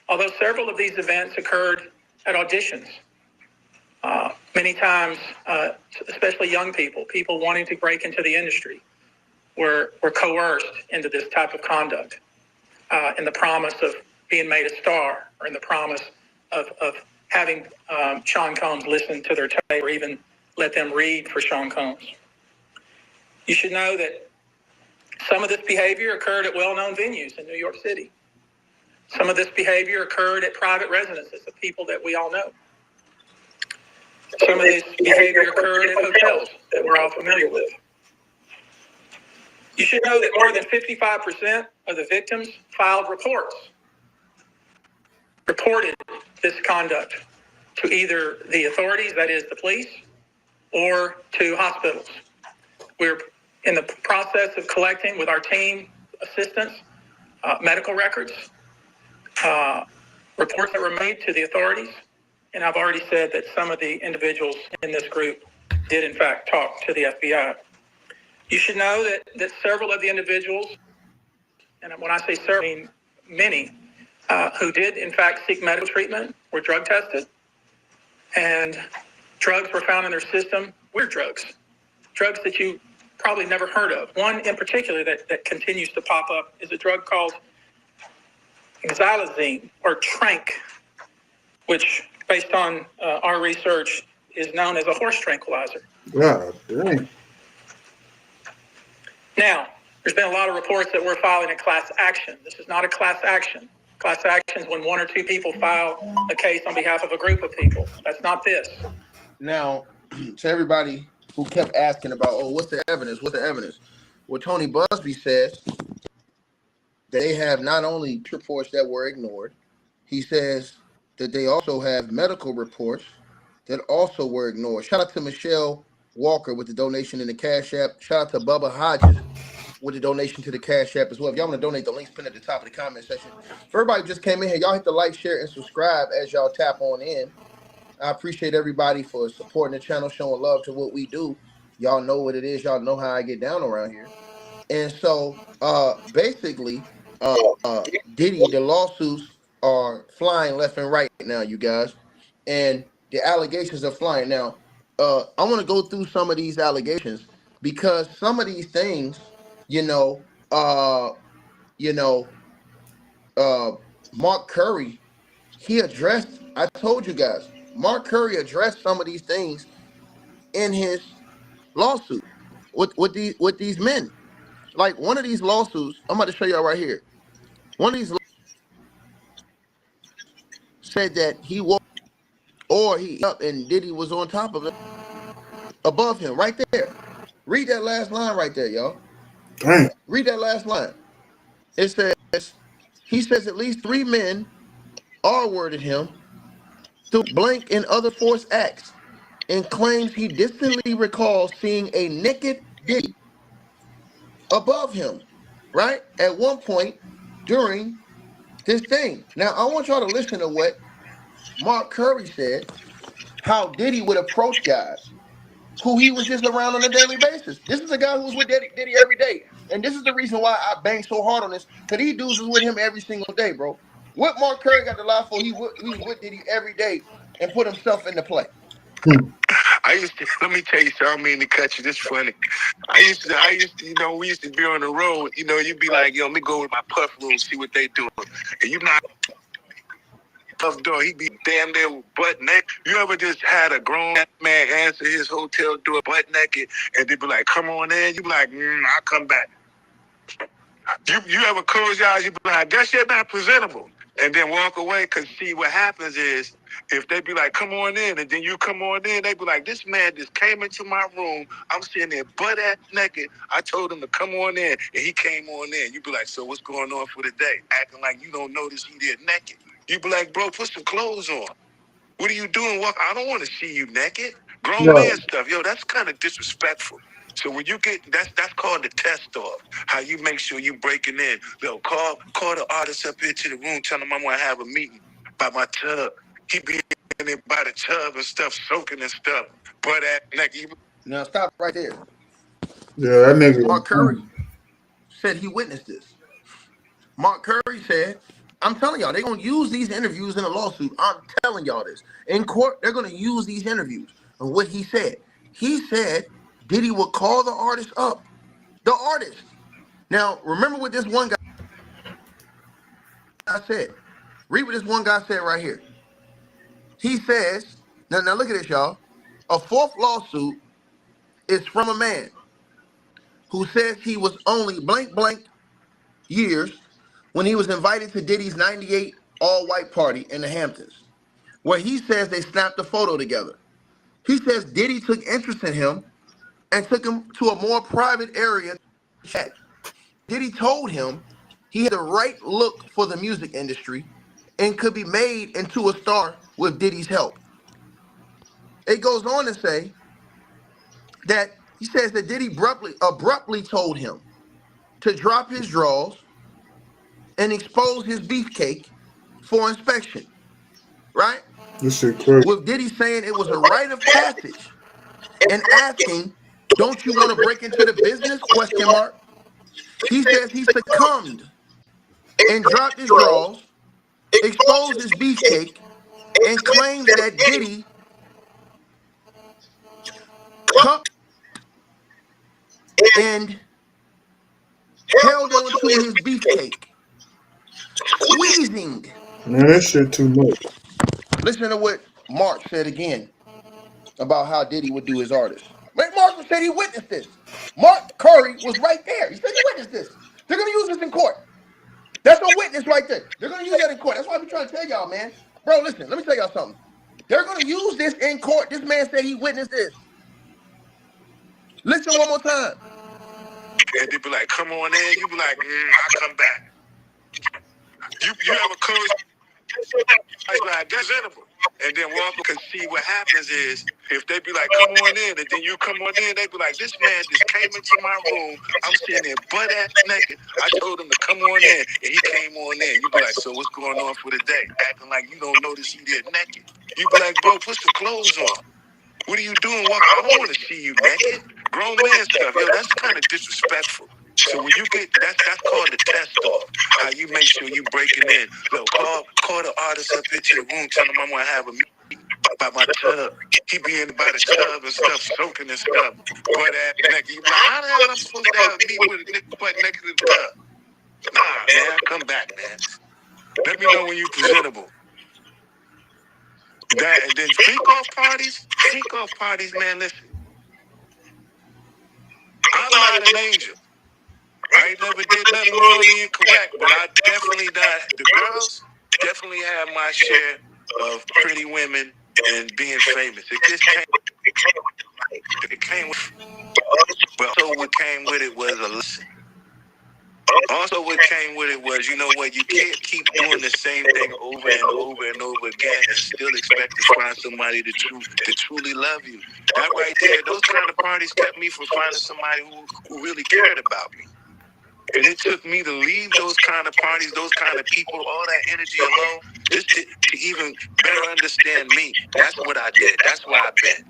although several of these events occurred at auditions. Many times, especially young people wanting to break into the industry, were coerced into this type of conduct in the promise of being made a star or in the promise of having Sean Combs listen to their tape or even let them read for Sean Combs. You should know that some of this behavior occurred at well-known venues in New York City. Some of this behavior occurred at private residences of people that we all know. Some of this behavior occurred at hotels that we're all familiar with. You should know that more than 55% of the victims filed reported this conduct to either the authorities, that is the police, or to hospitals. We're in the process of collecting with our team assistants, medical records, reports that were made to the authorities. And I've already said that some of the individuals in this group did in fact talk to the FBI. You should know that several of the individuals, and when I say several, I mean many, who did in fact seek medical treatment were drug tested, and drugs were found in their system, weird drugs that you probably never heard of. One in particular that continues to pop up is a drug called xylazine or trank, which based on our research is known as a horse tranquilizer. God dang. Now, there's been a lot of reports that we're filing a class action. This is not a class action. Class action is when one or two people file a case on behalf of a group of people. That's not this. Now, to everybody who kept asking about, oh, what's the evidence? What's the evidence? Well, Tony Buzbee says that they have not only reports that were ignored, he says that they also have medical reports that also were ignored. Shout out to Michelle Walker with the donation in the Cash App. Shout out to Bubba Hodges with the donation to the Cash App as well. If y'all want to donate, the link's pinned at the top of the comment section. For everybody who just came in here, y'all hit the like, share, and subscribe as y'all tap on in. I appreciate everybody for supporting the channel, showing love to what we do. Y'all know what it is. Y'all know how I get down around here. And so, basically, Diddy, the lawsuits are flying left and right now, you guys. And the allegations are flying. Now, I want to go through some of these allegations because some of these things, Mark Curry, he addressed, I told you guys, Mark Curry addressed some of these things in his lawsuit with these men. Like one of these lawsuits, I'm about to show y'all right here. One of these said that he woke or he up and Diddy was on top of him, above him, right there. Read that last line right there, y'all. Dang. Read that last line. It says, he says at least 3 men R-worded him through blank and other forced acts and claims he distantly recalls seeing a naked Diddy above him, right? At one point during this thing. Now, I want y'all to listen to what Mark Curry said, how Diddy would approach guys who he was just around on a daily basis. This is a guy who was with Diddy every day. And this is the reason why I bang so hard on this, because these dudes was with him every single day, bro. What Mark Curry got to lie for, he was with Diddy every day and put himself into play. Let me tell you something, I don't mean to cut you, this funny. I used to, we used to be on the road, you'd be like, let me go with my puff room, see what they doing. And you knock puff door, he be damn near butt naked. You ever just had a grown man answer his hotel door butt naked, and they be like, come on in? You be like, I'll come back. You ever close your eyes, you be like, I guess you're not presentable. And then walk away, because see, what happens is, if they be like, come on in, and then you come on in, they be like, this man just came into my room, I'm sitting there butt-ass naked, I told him to come on in, and he came on in. You be like, so what's going on for the day? Acting like you don't notice he there naked. You be like, bro, put some clothes on. What are you doing? I don't want to see you naked. Grown man stuff. That's kind of disrespectful. So when you get, that's called the test off. How you make sure you breaking in. Call the artist up here to the room, tell him I want to have a meeting by my tub. He be in there by the tub and stuff, soaking and stuff. But now stop right there. Yeah, that nigga. Mark Curry said he witnessed this. Mark Curry said, I'm telling y'all, they're going to use these interviews in a lawsuit. I'm telling y'all this. In court, they're going to use these interviews. And what he said Diddy would call the artist up. The artist. Now, remember what this one guy said. Read what this one guy said right here. He says, now look at this, y'all. A 4th lawsuit is from a man who says he was only blank years when he was invited to Diddy's 98 all-white party in the Hamptons, where he says they snapped a photo together. He says Diddy took interest in him and took him to a more private area to chat. Diddy told him he had the right look for the music industry and could be made into a star with Diddy's help. It goes on to say that he says that Diddy abruptly told him to drop his drawers and expose his beefcake for inspection, right? This shit crazy. With Diddy saying it was a rite of passage and asking, "Don't you want to break into the business?" ? He says he succumbed and dropped his drawers, exposed his beefcake, and claims that Diddy cupped and held onto his beefcake, squeezing. Man, that shit too much. Listen to what Mark said again about how Diddy would do his artists. Mark said he witnessed this. Mark Curry was right there. He said he witnessed this. They're going to use this in court. That's a witness right there. They're going to use that in court. That's why I be trying to tell y'all, man. Bro, listen, let me tell y'all something. They're going to use this in court. This man said he witnessed this. Listen one more time. And they be like, "Come on in." You be like, "I'll come back." You have a coach like presentable. And then Walker can see what happens is if they be like, "Come on in," and then you come on in, they be like, "This man just came into my room. I'm sitting there butt ass naked. I told him to come on in, and he came on in." You be like, "So what's going on for the day?" Acting like you don't notice he there naked. You be like, "Bro, put some clothes on. What are you doing, Walker? I don't want to see you naked." Grown man stuff, yo, that's kind of disrespectful. So when you get that's called the test off. How you make sure you breaking in. Look, call the artist up into the room, tell him I'm gonna have a meeting by my tub. He be in by the tub and stuff, soaking and stuff. Butt ass naked. You be like, how the hell am I supposed to have a meeting with a nigga butt naked in the tub? Nah, man, come back, man. Let me know when you presentable. That and then freak off parties, man. Listen, I'm not an angel. I ain't never did nothing morally incorrect, but I definitely done. The girls definitely have my share of pretty women and being famous. It just came with, but also what came with it was a lesson. Also what came with it was, you know what, you can't keep doing the same thing over and over and over again and still expect to find somebody to truly love you. That right there, those kind of parties kept me from finding somebody who really cared about me. And it took me to leave those kind of parties, those kind of people, all that energy alone, just to even better understand me. That's what I did. That's why I've been.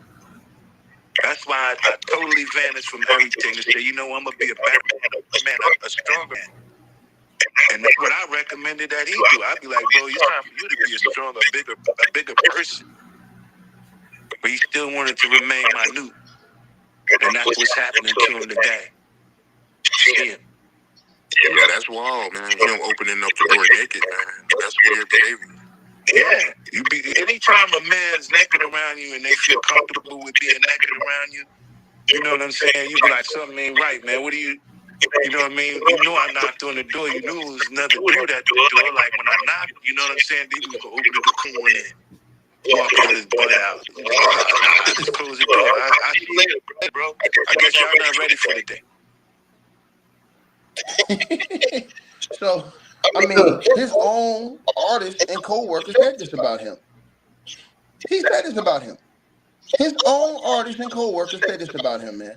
That's why I totally vanished from everything to say, you know, I'm going to be a better man, a stronger man. And that's what I recommended that he do. I'd be like, bro, it's time for you to be a stronger, a bigger person. But he still wanted to remain minute. And that's what's happening to him today. See him. Yeah, that's wild, man. Him opening up the door naked, man. That's weird behavior. Yeah, anytime a man's naked around you and they feel comfortable with being naked around you, you know what I'm saying? You be like, something ain't right, man. What do you know what I mean? You know I knocked on the door. You knew it was another dude at the door. Like when I knocked, you know what I'm saying? They was gonna open the door, come on in. Walk with his butt out. I just close the door. I see it, bro. I guess y'all not ready for the day. So, I mean, his own artists and co-workers said this about him. He said this about him. His own artists and co-workers said this about him, man.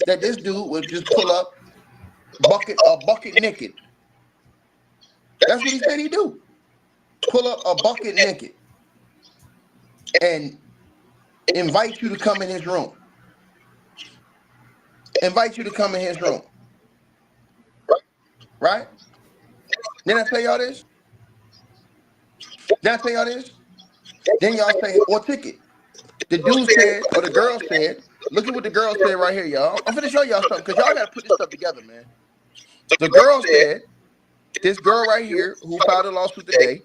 That this dude would just pull up a bucket naked. That's what he said he'd do. Pull up a bucket naked and invite you to come in his room. Invite you to come in his room. Right? Then I tell y'all this. Then y'all say, or ticket. The dude said, or the girl said, look at what the girl said right here, y'all. I'm finna show y'all something, because y'all gotta put this stuff together, man. The girl said, this girl right here who filed a lawsuit today,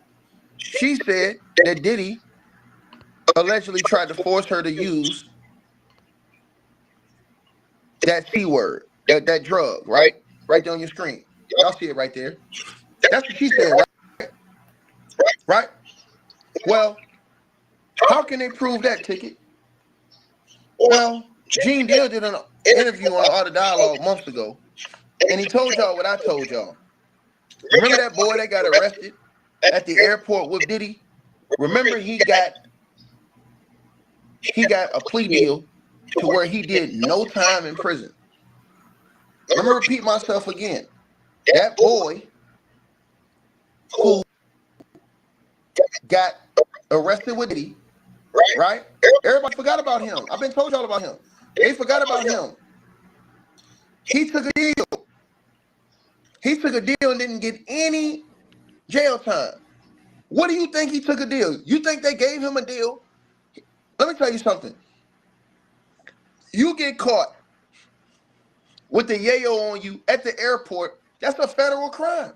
she said that Diddy allegedly tried to force her to use that C word, that drug, right? Right there on your screen. Y'all see it right there. That's what she said, right? Right? Well, how can they prove that, ticket? Now, Gene Deal did an interview on the Art of Dialogue months ago, and he told y'all what I told y'all. Remember that boy that got arrested at the airport with Diddy? Remember he got a plea deal to where he did no time in prison. Let me repeat myself again. That boy who got arrested with Diddy, right? Everybody forgot about him. I've been told y'all about him. They forgot about him. He took a deal. He took a deal and didn't get any jail time. What do you think he took a deal? You think they gave him a deal? Let me tell you something. You get caught with the yayo on you at the airport, that's a federal crime.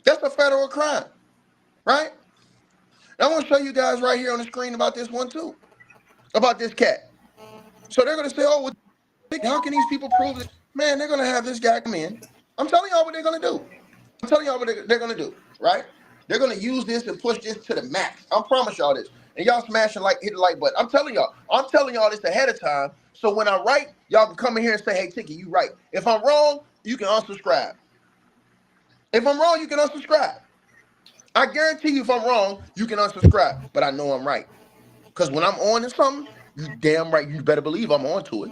That's a federal crime, right? Now, I want to show you guys right here on the screen about this one too, about this cat. So they're going to say, oh, well, how can these people prove this? Man, they're going to have this guy come in. I'm telling y'all what they're going to do. I'm telling y'all what they're going to do, right? They're going to use this and push this to the max. I promise y'all this. And y'all smashing like, hit the like button. I'm telling y'all this ahead of time. So when I'm right, y'all can come in here and say, hey, Tiki, you right. If I'm wrong, you can unsubscribe. If I'm wrong, you can unsubscribe. I guarantee you if I'm wrong, you can unsubscribe. But I know I'm right. Because when I'm on to something, you damn right, you better believe I'm on to it.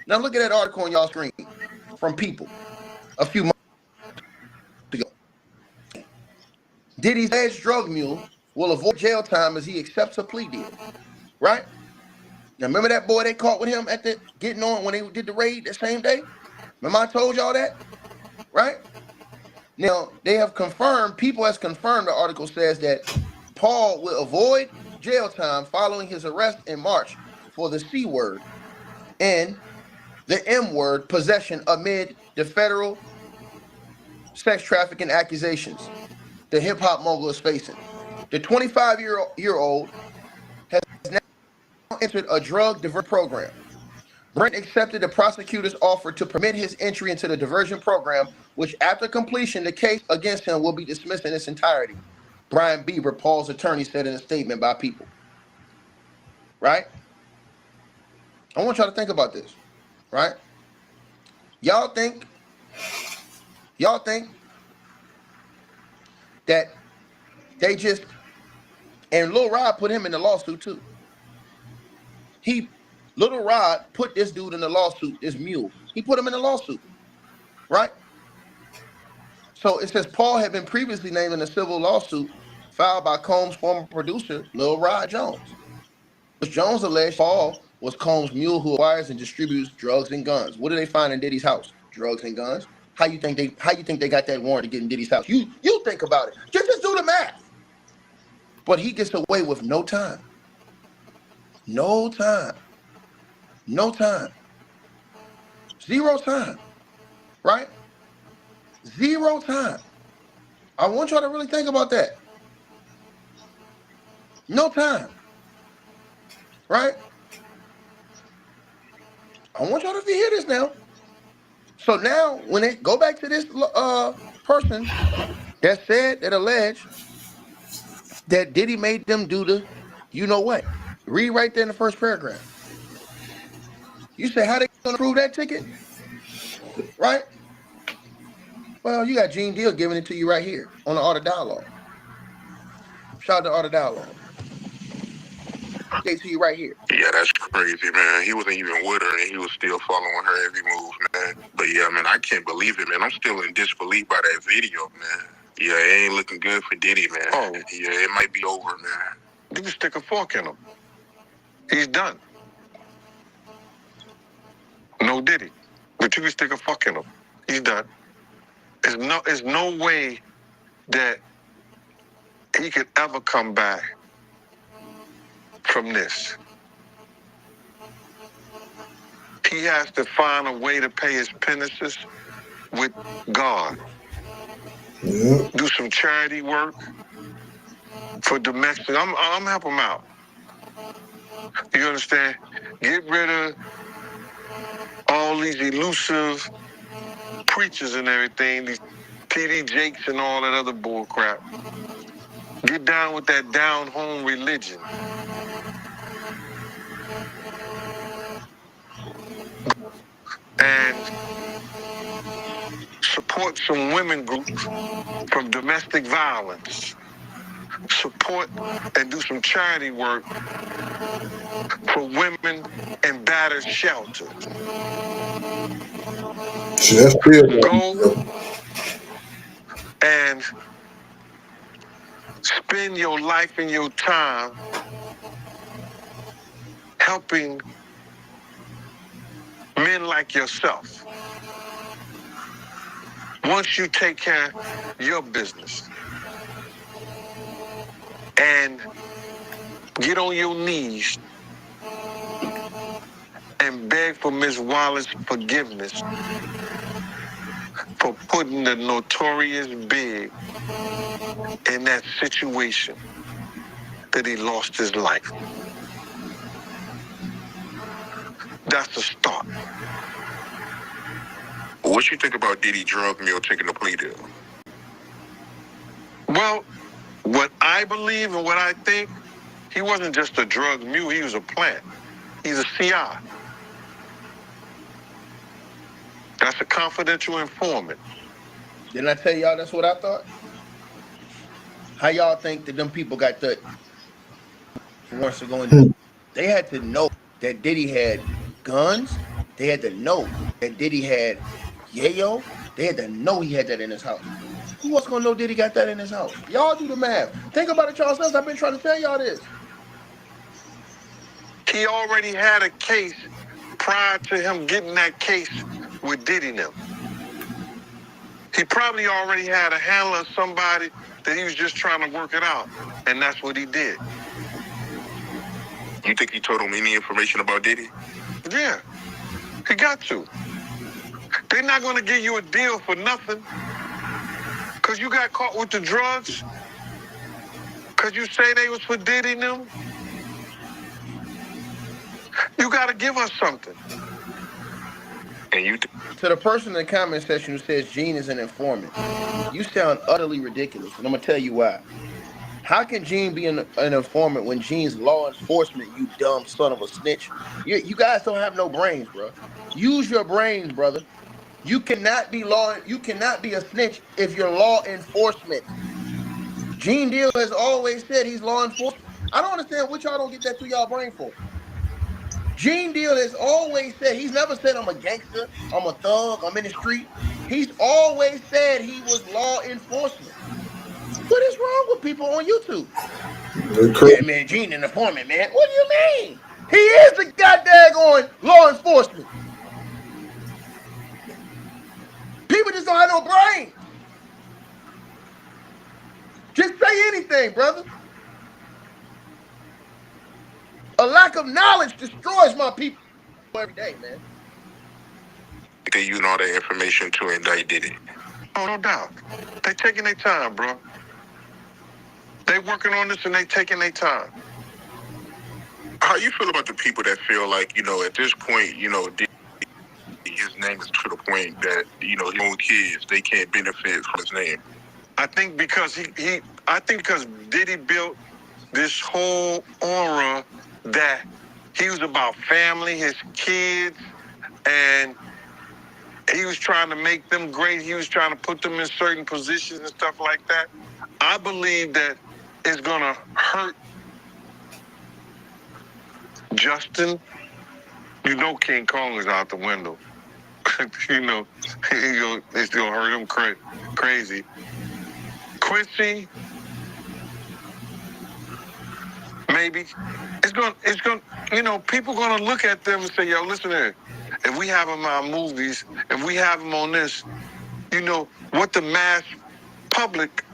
Now look at that article on y'all screen from People a few months ago. Diddy's alleged drug mule will avoid jail time as he accepts a plea deal. Right? Now remember that boy they caught with him at the getting on when they did the raid the same day? Remember I told y'all that? Right? Now they have confirmed, People has confirmed, the article says that Paul will avoid jail time following his arrest in March for the C word and the M word, possession, amid the federal sex trafficking accusations the hip hop mogul is facing. The 25-year-old has now entered a drug diversion program. Brent accepted the prosecutor's offer to permit his entry into the diversion program, which after completion, the case against him will be dismissed in its entirety. Brian Bieber, Paul's attorney, said in a statement by People. Right? I want y'all to think about this. Right? Y'all think that they just, and Lil Rod put him in the lawsuit too. Lil Rod put this dude in the lawsuit, this mule. He put him in the lawsuit, right? So it says Paul had been previously named in a civil lawsuit filed by Combs' former producer, Lil Rod Jones. Jones alleged Paul was Combs' mule who acquires and distributes drugs and guns. What do they find in Diddy's house? Drugs and guns. How you think they got that warrant to get in Diddy's house? You think about it. Just do the math. But he gets away with no time. No time. No time. 0 time. Right? 0 time. I want y'all to really think about that. No time. Right? I want y'all to hear this now. So now, when they go back to this person that alleged that Diddy made them do the, you know what? Read right there in the first paragraph. You say, how they gonna prove that ticket? Right? Well, you got Gene Deal giving it to you right here on the Art of Dialogue. Shout out to Art of Dialogue. They to you right here. Yeah, that's crazy, man. He wasn't even with her, and he was still following her every move, man. But yeah, man, I can't believe it, man. I'm still in disbelief by that video, man. Yeah, it ain't looking good for Diddy, man. Oh. Yeah, it might be over, man. You can stick a fork in him. He's done. No Diddy. But you can stick a fork in him. He's done. There's no way that he could ever come back from this. He has to find a way to pay his penances with God. Yeah. Do some charity work for domestic. I'm help him out. You understand? Get rid of all these elusive preachers and everything, these PD Jakes and all that other bull crap. Get down with that down home religion. support some women groups from domestic violence. Support and do some charity work for women in battered shelters. Go and spend your life and your time helping men like yourself. Once you take care of your business and get on your knees and beg for Ms. Wallace's forgiveness for putting the notorious Big in that situation that he lost his life. That's a start. What you think about Diddy drug mule taking the plea deal? Well, what I believe and what I think, he wasn't just a drug mule, he was a plant. He's a CI. That's a confidential informant. Didn't I tell y'all that's what I thought? How y'all think that them people got that warrants to go in? They had to know that Diddy had guns. They had to know that Diddy had yayo. They had to know he had that in his house. Who else gonna know Diddy got that in his house? Y'all do the math. Think about it yourselves. I've been trying to tell y'all this. He already had a case prior to him getting that case with Diddy now. He probably already had a handler of somebody that he was just trying to work it out, and that's what he did. You think he told him any information about Diddy? Yeah, he got to. They're not going to give you a deal for nothing because you got caught with the drugs, because you say they was for Diddy and them. You got to give us something. And you To the person in the comment section who says Gene is an informant, you sound utterly ridiculous, and I'm gonna tell you why. How can Gene be an informant when Gene's law enforcement, you dumb son of a snitch? You guys don't have no brains, bro. Use your brains, brother. You cannot be a snitch if you're law enforcement. Gene Deal has always said he's law enforcement. I don't understand what y'all don't get that through y'all brain for. Gene Deal has always said, he's never said I'm a gangster, I'm a thug, I'm in the street. He's always said he was law enforcement. What is wrong with people on YouTube? Yeah, man, Gene an informant, man. What do you mean? He is the goddamn law enforcement. People just don't have no brains. Just say anything, brother. A lack of knowledge destroys my people every day, man. They using all that information to indict Diddy. Oh, no doubt. They taking their time, bro. They working on this and they taking their time. How you feel about the people that feel like, at this point, Diddy, his name is to the point that, his own kids, they can't benefit from his name? I think because because Diddy built this whole aura that he was about family, his kids, and he was trying to make them great. He was trying to put them in certain positions and stuff like that. I believe that it's going to hurt Justin. King Kong is out the window. It's going to hurt him crazy. Quincy, maybe. It's going people going to look at them and say, yo, listen here. If we have them in our movies, if we have them on this, what the mass public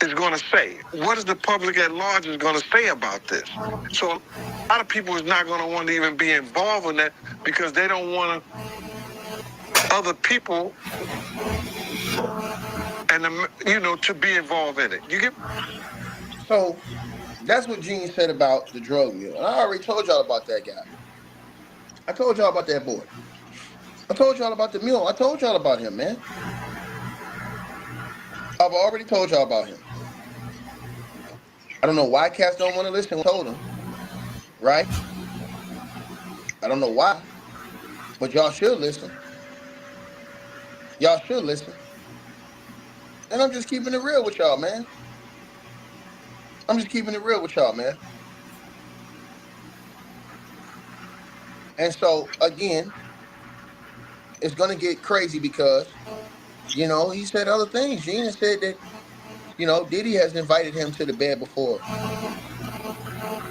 is going to say. What is the public at large is going to say about this? So a lot of people is not going to want to even be involved in that because they don't want other people and to be involved in it. You get? So that's what Gene said about the drug mule. And I already told y'all about that guy. I told y'all about that boy. I told y'all about the mule. I told y'all about him, man. I've already told y'all about him. I don't know why cats don't want to listen. I told them, right? I don't know why, but y'all should listen. Y'all should listen. And I'm just keeping it real with y'all, man. I'm just keeping it real with y'all, man. And so again, it's gonna get crazy because he said other things. Gene said that Diddy has invited him to the bed before.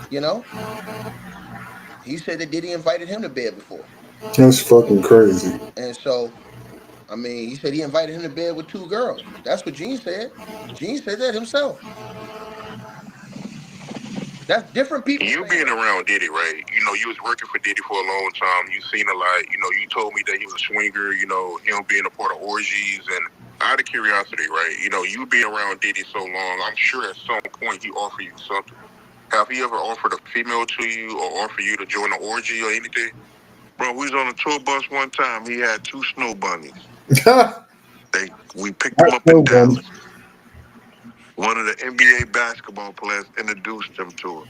You know, he said that Diddy invited him to bed before. That's fucking crazy. And so, I mean, he said he invited him to bed with 2 girls. That's what Gene said. Gene said that himself. That's different people. You being around Diddy, right? You was working for Diddy for a long time. You seen a lot. You told me that he was a swinger. Him being a part of orgies, and out of curiosity, right? You being around Diddy so long, I'm sure at some point he offered you something. Have he ever offered a female to you or offered you to join an orgy or anything? Bro, we was on a tour bus one time. He had 2 snow bunnies. We picked them up in Dallas. One of the NBA basketball players introduced him to her.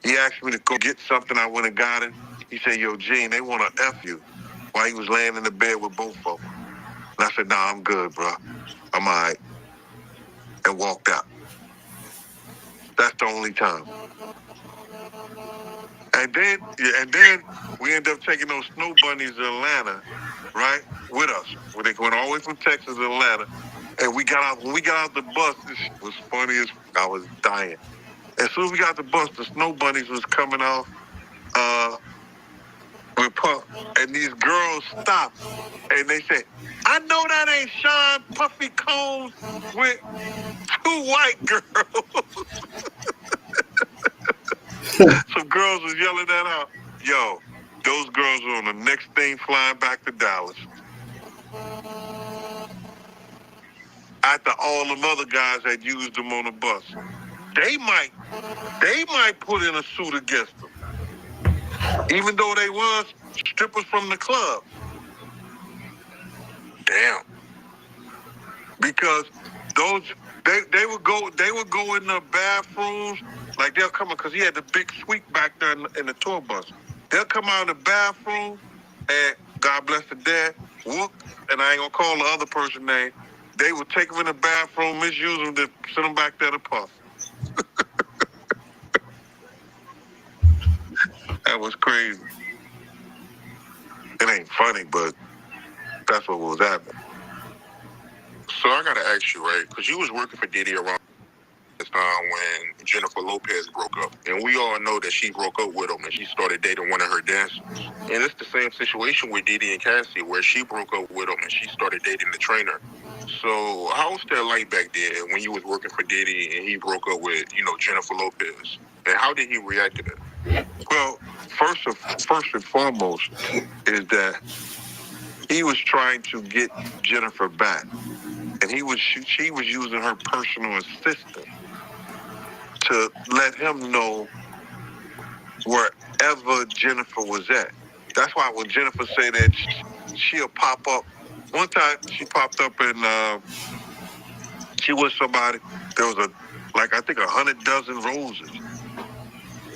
He asked me to go get something. I went and got it. He said, "Yo, Gene, they want to F you." While he was laying in the bed with both of them. And I said, "Nah, I'm good, bro. I'm all right." And walked out. That's the only time. And then we ended up taking those snow bunnies to Atlanta, right, with us. When they went all the way from Texas to Atlanta. And when we got out the bus, this shit was funny as I was dying. As soon as we got the bus, the snow bunnies was coming off with Puff. And these girls stopped and they said, "I know that ain't Sean Puffy Combs with 2 white girls." Some girls was yelling that out. Yo, those girls were on the next thing flying back to Dallas. After all them other guys had used them on the bus. They might put in a suit against them. Even though they was strippers from the club. Damn. Because they would go in the bathrooms, like they'll come in, because he had the big suite back there in the tour bus. They'll come out in the bathroom and God bless the dead, whoop, and I ain't gonna call the other person's name. They would take them in the bathroom, misuse them, to send them back there to Puff. That was crazy. It ain't funny, but that's what was happening. So I gotta ask you, right? Because you was working for Diddy around this time when Jennifer Lopez broke up. And we all know that she broke up with him and she started dating one of her dancers. And it's the same situation with Diddy and Cassie, where she broke up with him and she started dating the trainer. So how was that like back then when you was working for Diddy and he broke up with, Jennifer Lopez? And how did he react to that? Well, first and foremost is that he was trying to get Jennifer back. And she was using her personal assistant to let him know wherever Jennifer was at. That's why when Jennifer said that she'll pop up, one time she popped up and she was somebody, there was I think 100 dozen roses.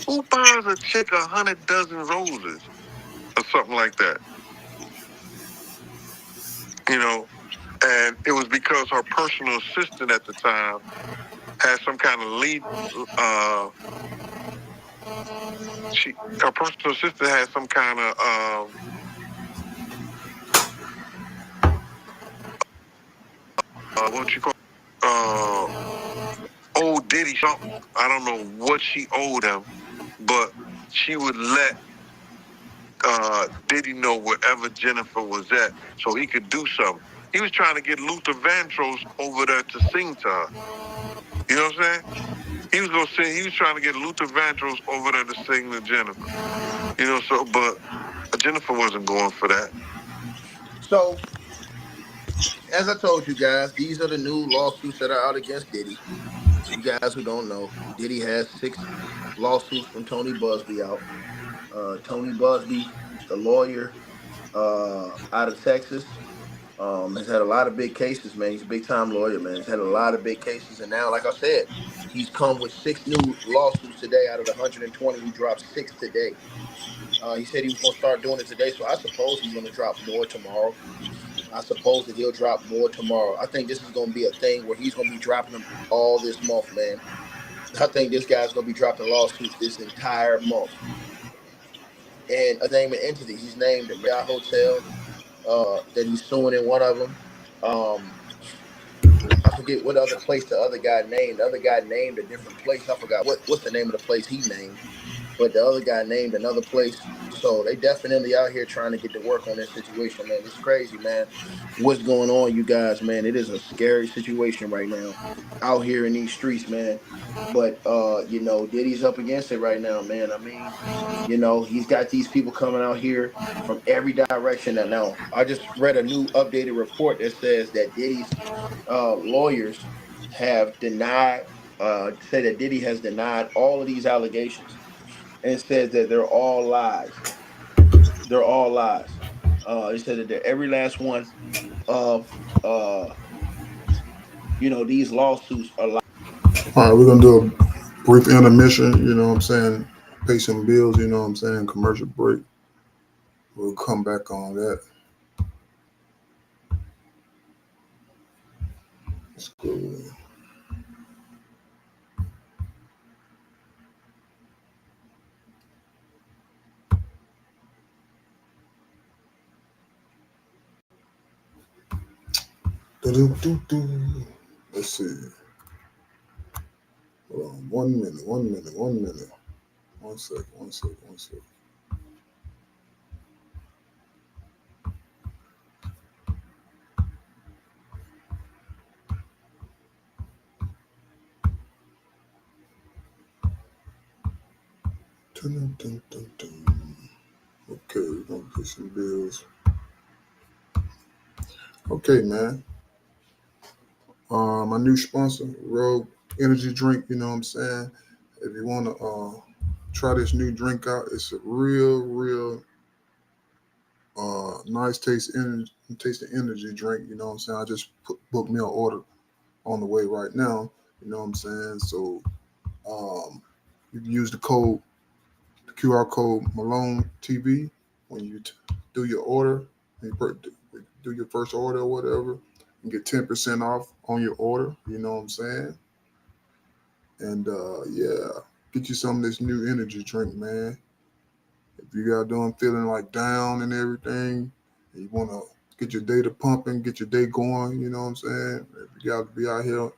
Who buys a chick 100 dozen roses? Or something like that. And it was because her personal assistant at the time had some kind of lead, her personal assistant had some kind of what you call old Diddy something. I don't know what she owed him, but she would let Diddy know wherever Jennifer was at so he could do something. He was trying to get Luther Vandross over there to sing to her. You know what I'm saying? He was gonna sing. He was trying to get Luther Vandross over there to sing to Jennifer. But Jennifer wasn't going for that. So, as I told you guys, these are the new lawsuits that are out against Diddy. You guys who don't know, Diddy has 6 lawsuits from Tony Buzbee out. Tony Buzbee, the lawyer out of Texas, has had a lot of big cases, man. He's a big time lawyer, man. He's had a lot of big cases. And now, like I said, he's come with 6 new lawsuits today out of the 120. He dropped 6 today. He said he was going to start doing it today. So I suppose he's going to drop more tomorrow. I suppose that he'll drop more tomorrow. I think this is going to be a thing where he's going to be dropping them all this month, man. I think this guy's going to be dropping lawsuits this entire month. And a name an entity. He's named the Marriott Hotel that he's suing in one of them. I forget what other place the other guy named. The other guy named a different place. I forgot what's the name of the place he named. But the other guy named another place. So they definitely out here trying to get to work on this situation, man. It's crazy, man. What's going on, you guys, man? It is a scary situation right now out here in these streets, man. But Diddy's up against it right now, man. I mean, he's got these people coming out here from every direction. And now I just read a new updated report that says that Diddy's lawyers have denied, say that Diddy has denied all of these allegations and says that they're all lies. They're all lies. He said that they're every last one of these lawsuits are lies. All right, we're gonna do a brief intermission. You know what I'm saying? Pay some bills. You know what I'm saying? Commercial break. We'll come back on that. Let's go. Let's see. Hold on. 1 minute. 1 minute. 1 minute. 1 second. 1 second. 1 second. Dun, dun, dun, dun. Okay, we're gonna pay some bills. Okay, man. My new sponsor, Rogue Energy Drink. You know what I'm saying? If you wanna try this new drink out, it's a real nice tasting energy drink. You know what I'm saying? I just booked me an order on the way right now. You know what I'm saying? So you can use the QR code Malone TV when you do your order. Do your first order or whatever, and get 10% off on your order. You know what I'm saying? And yeah, get you some of this new energy drink, man. If you got done feeling like down and everything, and you want to get your day to pumping, get your day going, you know what I'm saying? If you got to be out here,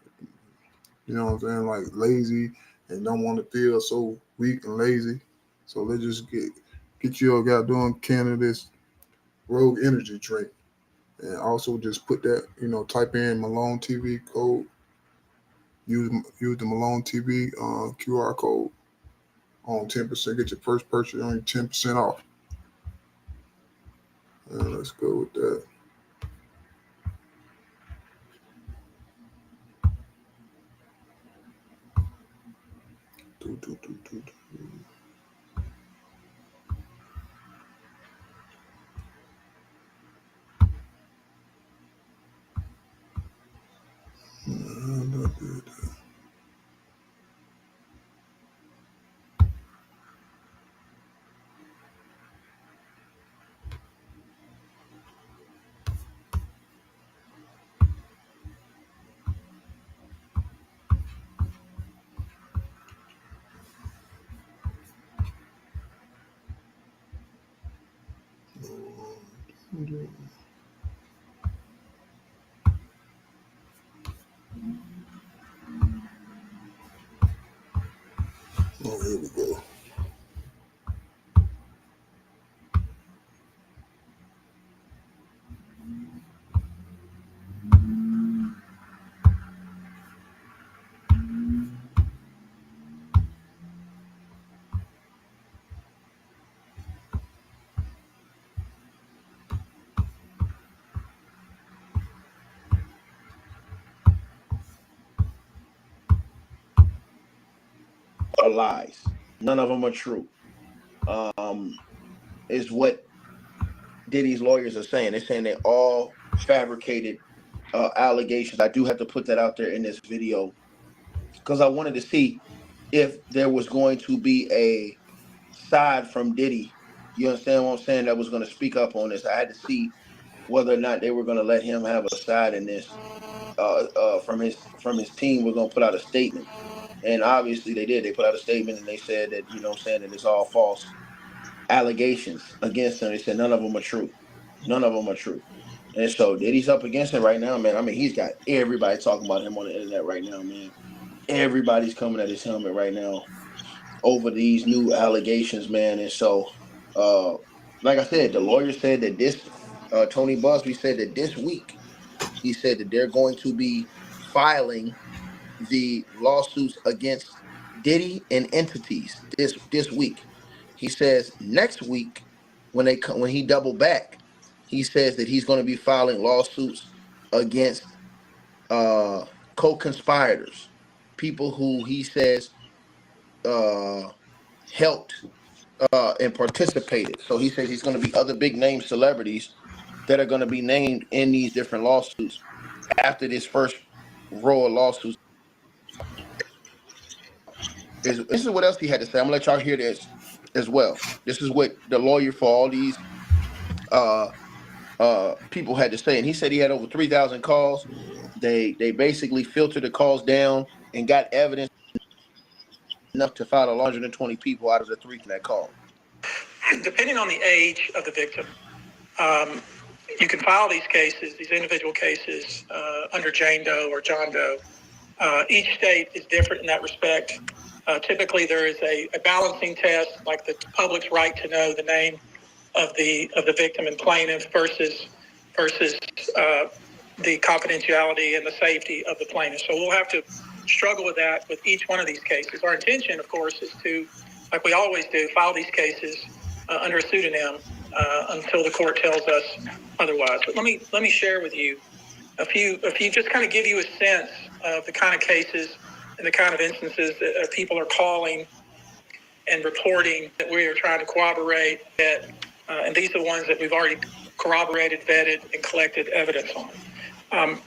you know what I'm saying, like lazy and don't want to feel so weak and lazy. So let's just get you a goddamn can of this Rogue Energy drink. And also just put that, type in Malone TV code. Use the Malone TV QR code on 10%. Get your first purchase on 10% off. And let's go with that. Oh, here we go. Are lies. None of them are true. Is what Diddy's lawyers are saying. They're saying they all fabricated allegations. I do have to put that out there in this video because I wanted to see if there was going to be a side from Diddy. You understand what I'm saying? That was going to speak up on this. I had to see whether or not they were going to let him have a side in this. From his team, we're going to put out a statement, and obviously they did. They put out a statement and they said that, you know, saying that it's all false allegations against him. They said none of them are true. None of them are true. And so Diddy's up against it right now, man. I mean, he's got everybody talking about him on the internet right now, man. Everybody's coming at his helmet right now over these new allegations, man. And so, like I said, the lawyer said that Tony Buzbee said that this week, he said that they're going to be filing the lawsuits against Diddy and entities this week. He says next week, when he double back, he says that he's going to be filing lawsuits against co-conspirators, people who he says helped and participated. So he says he's going to be other big name celebrities that are going to be named in these different lawsuits after this first row of lawsuits. This is what else he had to say. I'm gonna let y'all hear this as well. This is what the lawyer for all these people had to say, and he said he had over 3,000 calls. They basically filtered the calls down and got evidence enough to file 120 people out of the 3 that called. Depending on the age of the victim, you can file these cases, these individual cases, under Jane Doe or John Doe. Each state is different in that respect. Typically, there is a balancing test, like the public's right to know the name of the victim and plaintiff versus the confidentiality and the safety of the plaintiff. So we'll have to struggle with that with each one of these cases. Our intention, of course, is to, like we always do, file these cases under a pseudonym until the court tells us otherwise. But let me share with you a few, just kind of give you a sense of the kind of cases and the kind of instances that people are calling and reporting that we are trying to corroborate that, and these are the ones that we've already corroborated, vetted, and collected evidence on.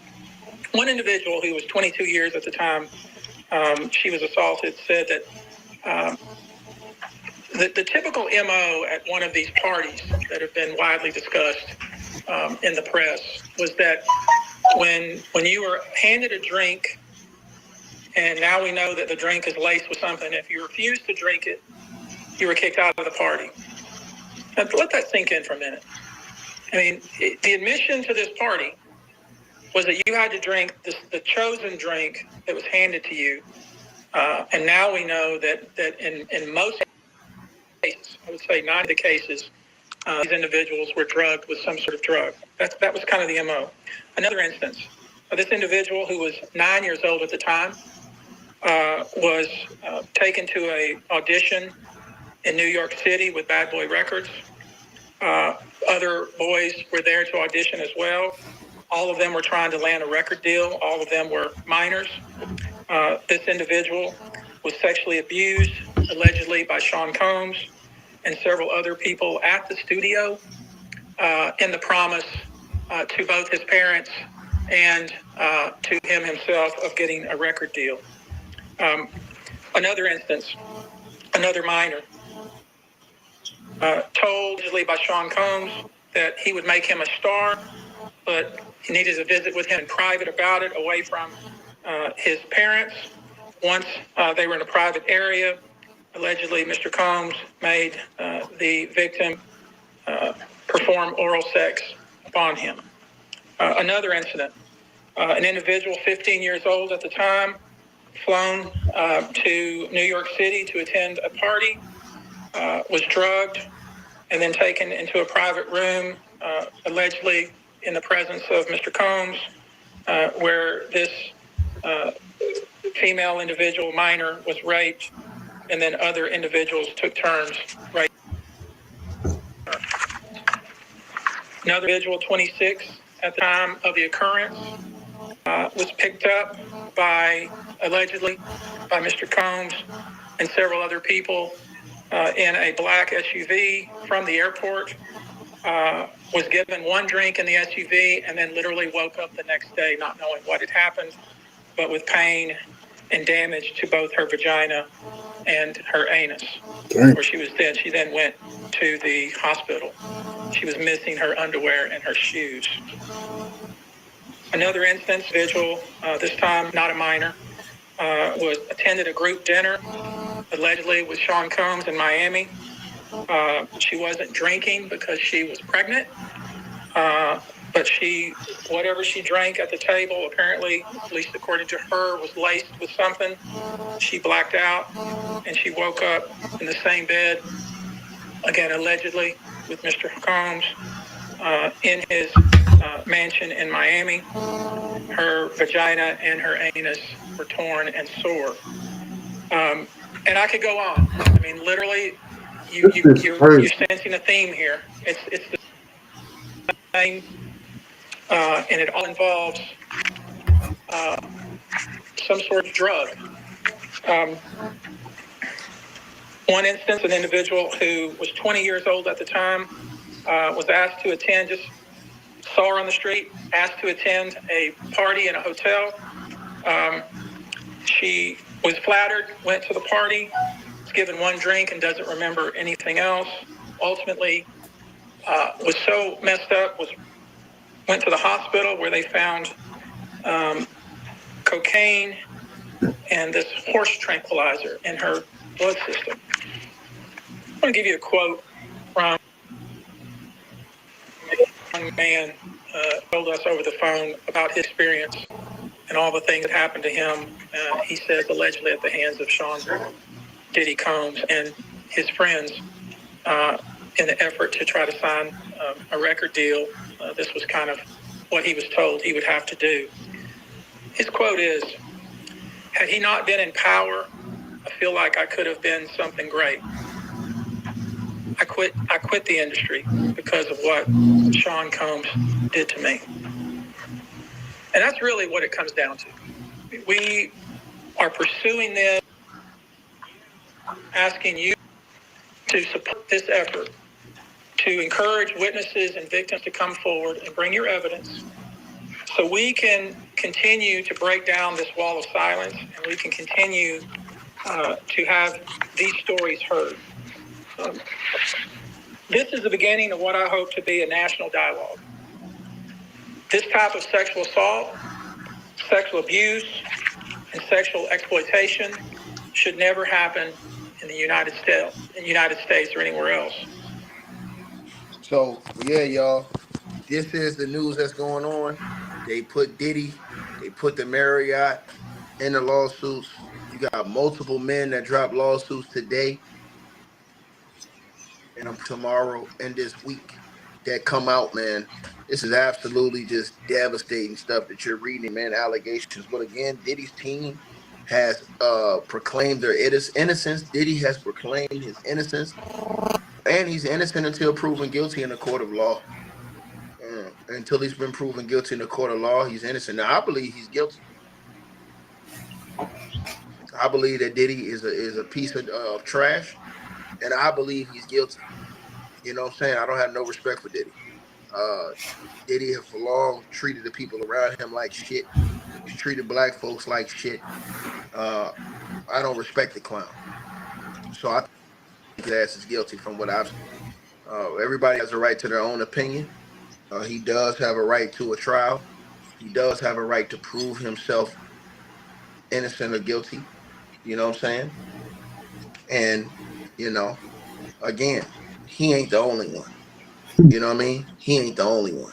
One individual who was 22 years at the time she was assaulted said that the typical MO at one of these parties that have been widely discussed in the press was that when you were handed a drink, and now we know that the drink is laced with something, if you refused to drink it, you were kicked out of the party. Now, let that sink in for a minute. I mean, the admission to this party was that you had to drink the chosen drink that was handed to you. And now we know that in most cases, I would say 90 of the cases, these individuals were drugged with some sort of drug. That was kind of the MO. Another instance, this individual who was 9 years old at the time was taken to a audition in New York City with Bad Boy Records. Other boys were there to audition as well. All of them were trying to land a record deal. All of them were minors. This individual was sexually abused, allegedly by Sean Combs and several other people at the studio in the promise to both his parents and to him himself of getting a record deal. Another instance, another minor, told allegedly by Sean Combs that he would make him a star, but he needed a visit with him in private about it, away from his parents. Once they were in a private area, allegedly Mr. Combs made the victim perform oral sex upon him. Another incident, an individual 15 years old at the time, flown to New York City to attend a party, was drugged and then taken into a private room, allegedly in the presence of Mr. Combs, where this female individual, minor, was raped, and then other individuals took turns raping her. Another individual, 26 at the time of the occurrence, was picked up allegedly by Mr. Combs and several other people in a black SUV from the airport, was given one drink in the SUV, and then literally woke up the next day not knowing what had happened, but with pain and damage to both her vagina and her anus, where she was dead. She then went to the hospital. She was missing her underwear and her shoes. Another instance, individual, this time not a minor, was attended a group dinner, allegedly with Sean Combs in Miami. She wasn't drinking because she was pregnant, but whatever she drank at the table, apparently, at least according to her, was laced with something. She blacked out, and she woke up in the same bed, again, allegedly, with Mr. Combs in his mansion in Miami. Her vagina and her anus were torn and sore. And I could go on. I mean, literally, you're sensing a theme here. It's the same, and it all involves some sort of drug. One instance, an individual who was 20 years old at the time was asked to attend, just saw her on the street, asked to attend a party in a hotel. She was flattered, went to the party, was given one drink and doesn't remember anything else. Ultimately, was so messed up, went to the hospital where they found cocaine and this horse tranquilizer in her blood system. I'm going to give you a quote from a young man told us over the phone about his experience and all the things that happened to him. He says allegedly at the hands of Sean Diddy Combs and his friends in the effort to try to sign a record deal. This was kind of what he was told he would have to do. His quote is, "Had he not been in power, I feel like I could have been something great. I quit the industry because of what Sean Combs did to me." And that's really what it comes down to. We are pursuing this, asking you to support this effort, to encourage witnesses and victims to come forward and bring your evidence so we can continue to break down this wall of silence and we can continue to have these stories heard. This is the beginning of what I hope to be a national dialogue. This type of sexual assault, sexual abuse, and sexual exploitation should never happen in the United States or anywhere else. So, yeah, y'all, this is the news that's going on. They put Diddy, they put the Marriott in the lawsuits. You got multiple men that dropped lawsuits today and tomorrow and this week that come out, man. This is absolutely just devastating stuff that you're reading, man. Allegations. But again, Diddy's team has proclaimed their innocence. Diddy has proclaimed his innocence. And he's innocent until proven guilty in the court of law. Until he's been proven guilty in the court of law, he's innocent. Now, I believe he's guilty. I believe that Diddy is a piece of trash, and I believe he's guilty. You know what I'm saying? I don't have no respect for Diddy. Diddy has for long treated the people around him like shit. He's treated black folks like shit. I don't respect the clown. So I think his ass is guilty from what I've seen. Everybody has a right to their own opinion. He does have a right to a trial. He does have a right to prove himself innocent or guilty. You know what I'm saying? And, you know, again, he ain't the only one. You know what I mean? He ain't the only one.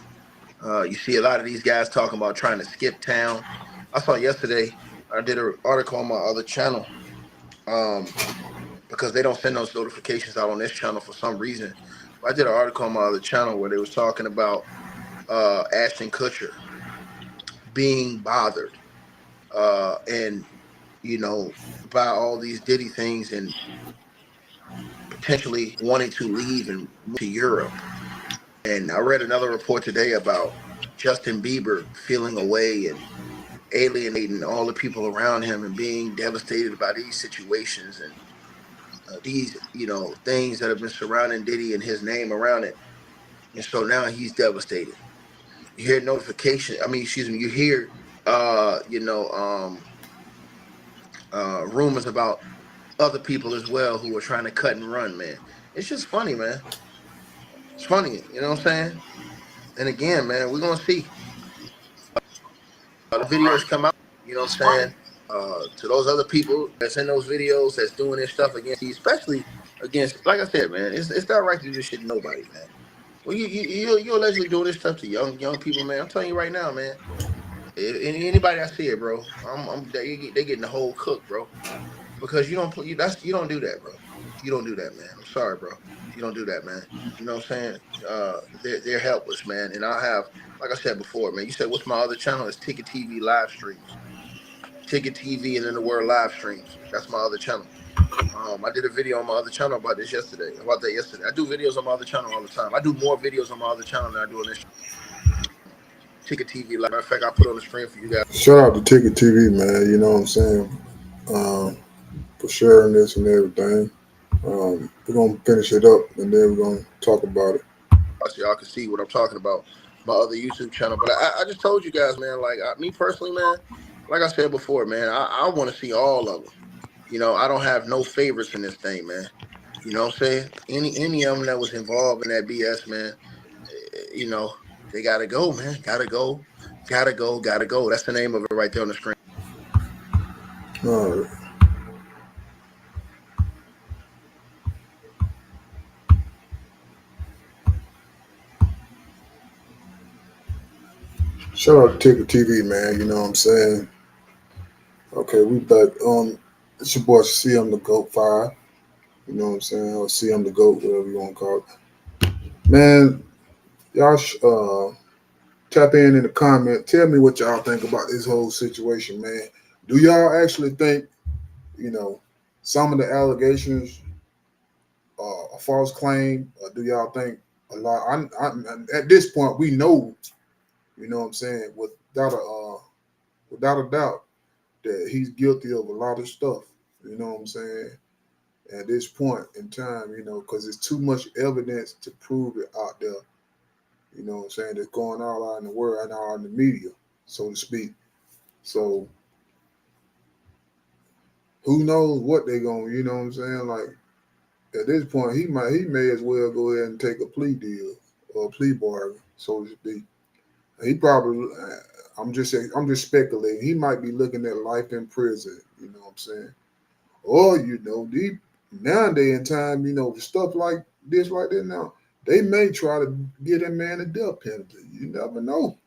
You see a lot of these guys talking about trying to skip town. I saw yesterday, I did an article on my other channel because they don't send those notifications out on this channel for some reason. I did an article on my other channel where they was talking about Ashton Kutcher being bothered and, you know, by all these Diddy things and potentially wanting to leave and move to Europe. And I read another report today about Justin Bieber feeling away and alienating all the people around him and being devastated by these situations and these, you know, things that have been surrounding Diddy and his name around it. And so now he's devastated. You hear you hear, rumors about other people as well who are trying to cut and run, man. It's just funny, man. It's funny, you know what I'm saying? And again, man, we're gonna see the videos come out. You know what I'm saying? To those other people that's in those videos that's doing this stuff against, especially against, like I said, man, it's not right to do this shit to nobody, man. Well, you allegedly doing this stuff to young people, man. I'm telling you right now, man. Anybody I see it, bro, they getting the whole cook, bro. Because you don't do that, bro. You don't do that, man. I'm sorry, bro. You don't do that, man. You know what I'm saying? They're helpless, man. And I have, like I said before, man. You said what's my other channel? It's Ticket TV live streams. Ticket TV and then the word live streams. That's my other channel. I did a video on my other channel about this yesterday. About that yesterday. I do videos on my other channel all the time. I do more videos on my other channel than I do on this Ticket TV live. Matter of fact, I put on the screen for you guys. Shout out to Ticket TV, man. You know what I'm saying? For sharing this and everything. We're gonna finish it up and then we're gonna talk about it. So y'all can see what I'm talking about. My other YouTube channel, but I just told you guys, man. Like me personally, man. Like I said before, man. I want to see all of them. You know, I don't have no favorites in this thing, man. You know what I'm saying? Any of them that was involved in that BS, man. You know, they gotta go, man. Gotta go. Gotta go. Gotta go. That's the name of it right there on the screen. All right. Shout out to Ticket TV, man. You know what I'm saying? Okay, we back. It's your boy CM the Goat 5. You know what I'm saying? Or CM the Goat, whatever you want to call it. Man, y'all tap in the comment. Tell me what y'all think about this whole situation, man. Do y'all actually think, you know, some of the allegations are a false claim? Or do y'all think a lot? At this point, we know, you know what I'm saying, without a doubt, that he's guilty of a lot of stuff. You know what I'm saying? At this point in time, you know, because there's too much evidence to prove it out there. You know what I'm saying? That's going all out in the world and all in the media, so to speak. So who knows what they're going, you know what I'm saying? Like at this point, he may as well go ahead and take a plea deal or a plea bargain, so to speak. He probably, I'm just speculating. He might be looking at life in prison. You know what I'm saying? Or you know, nowadays in time, you know, stuff like this right there now, they may try to get a man a death penalty. You never know.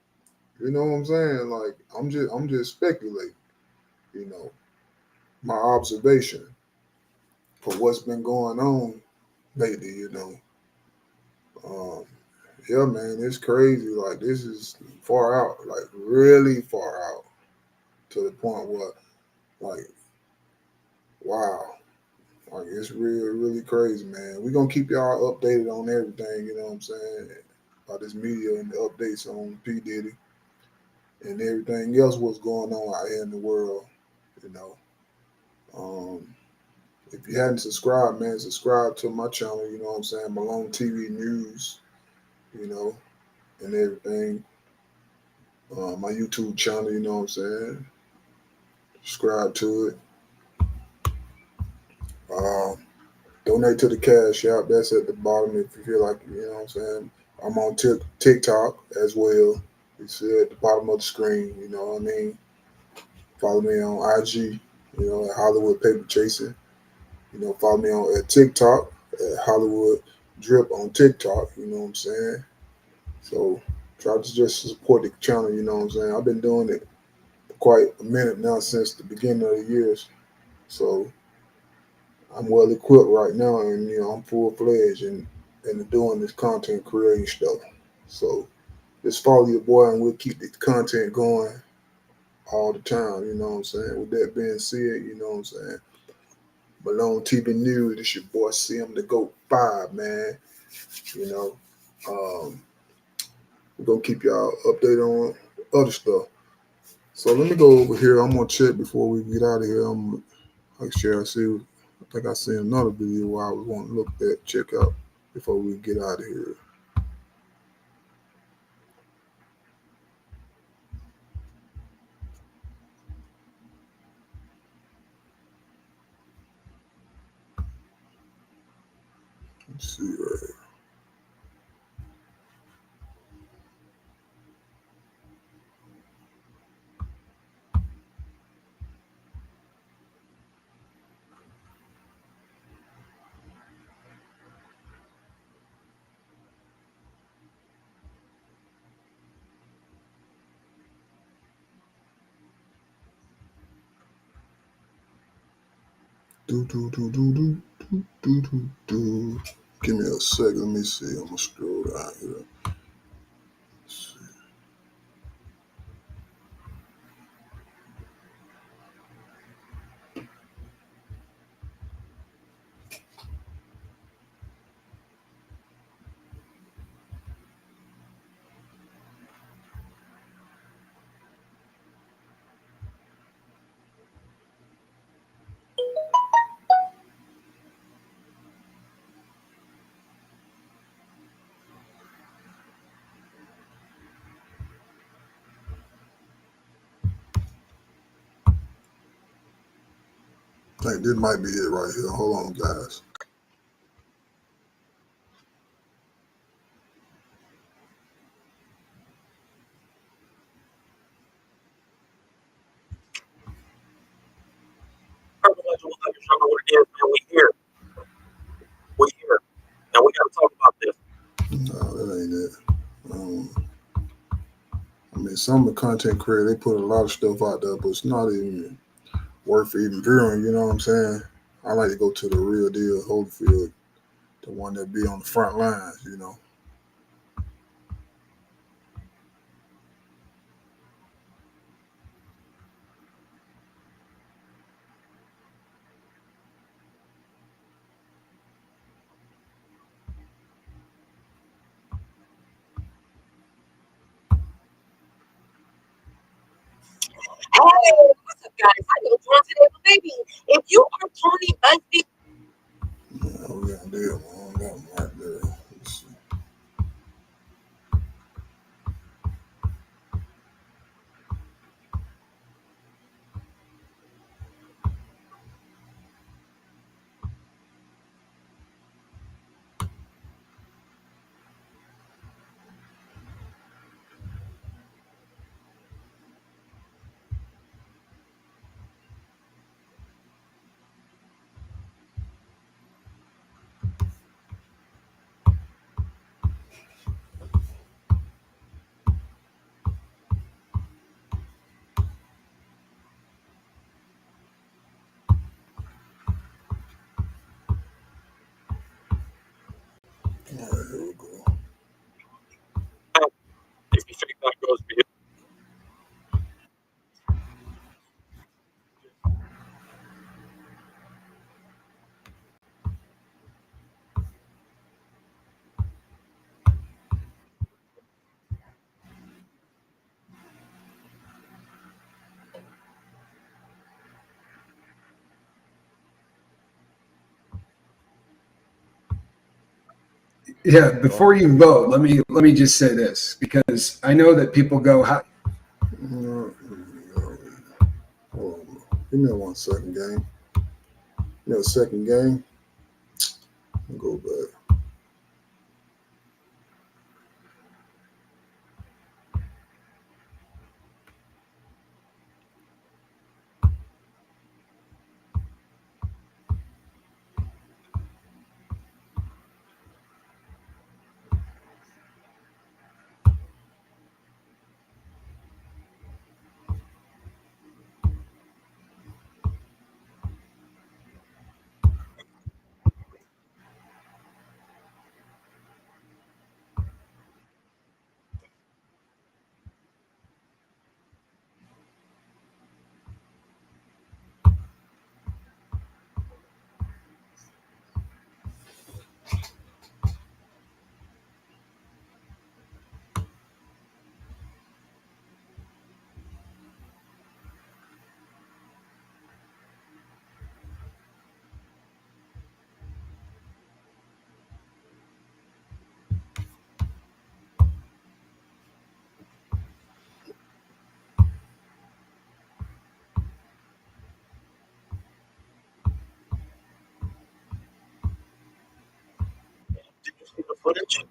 You know what I'm saying? Like I'm just speculating. You know, my observation for what's been going on lately. You know, um, yeah, man, it's crazy. Like this is far out, like really far out, to the point where, like, wow, like it's really crazy, man. We're gonna keep y'all updated on everything, you know what I'm saying? About this media and the updates on P. Diddy and everything else what's going on out here in the world, you know. Um, if you hadn't subscribed, man, subscribe to my channel, you know what I'm saying? Malone TV News, you know, and everything. My YouTube channel, you know what I'm saying? Subscribe to it. Um, Donate to the Cash App. That's at the bottom if you feel like, you know what I'm saying. I'm on TikTok as well. You see at the bottom of the screen, you know what I mean. Follow me on IG, you know, at Hollywood Paper Chasing. You know, follow me on at TikTok at Hollywood Drip on TikTok, you know what I'm saying. So try to just support the channel, you know what I'm saying. I've been doing it for quite a minute now since the beginning of the years. So I'm well equipped right now, and you know I'm full fledged in doing this content creating stuff. So just follow your boy, and we'll keep the content going all the time. You know what I'm saying. With that being said, you know what I'm saying. Malone TV News. This your boy CM the Goat 5, man. You know, we're gonna keep y'all updated on other stuff. So let me go over here. I'm gonna check before we get out of here. I'm like share. I think I see another video where I was wanting to look at, check out before we get out of here. Let's see right. Do. Give me a second. Let me see. I'm gonna scroll down here. Let's see. I think this might be it right here. Hold on, guys. What it is, man, we here. And we got to talk about this. No, that ain't it. I mean, some of the content creators, they put a lot of stuff out there, but it's not even worth even viewing. You know what I'm saying? I like to go to the real deal, Holyfield, the one that be on the front lines. You know. Hey, what's up, guys? How you doing today, baby? If you are Tony Buzbee, Yeah, we got a deal on that one right there. Let's see. All right, here we go. if you think that goes for you. Yeah, before you vote, let me just say this, because I know that people go, how, Hold on. Give me 1 second, gang. Give me a second, gang. I'll go back. footage.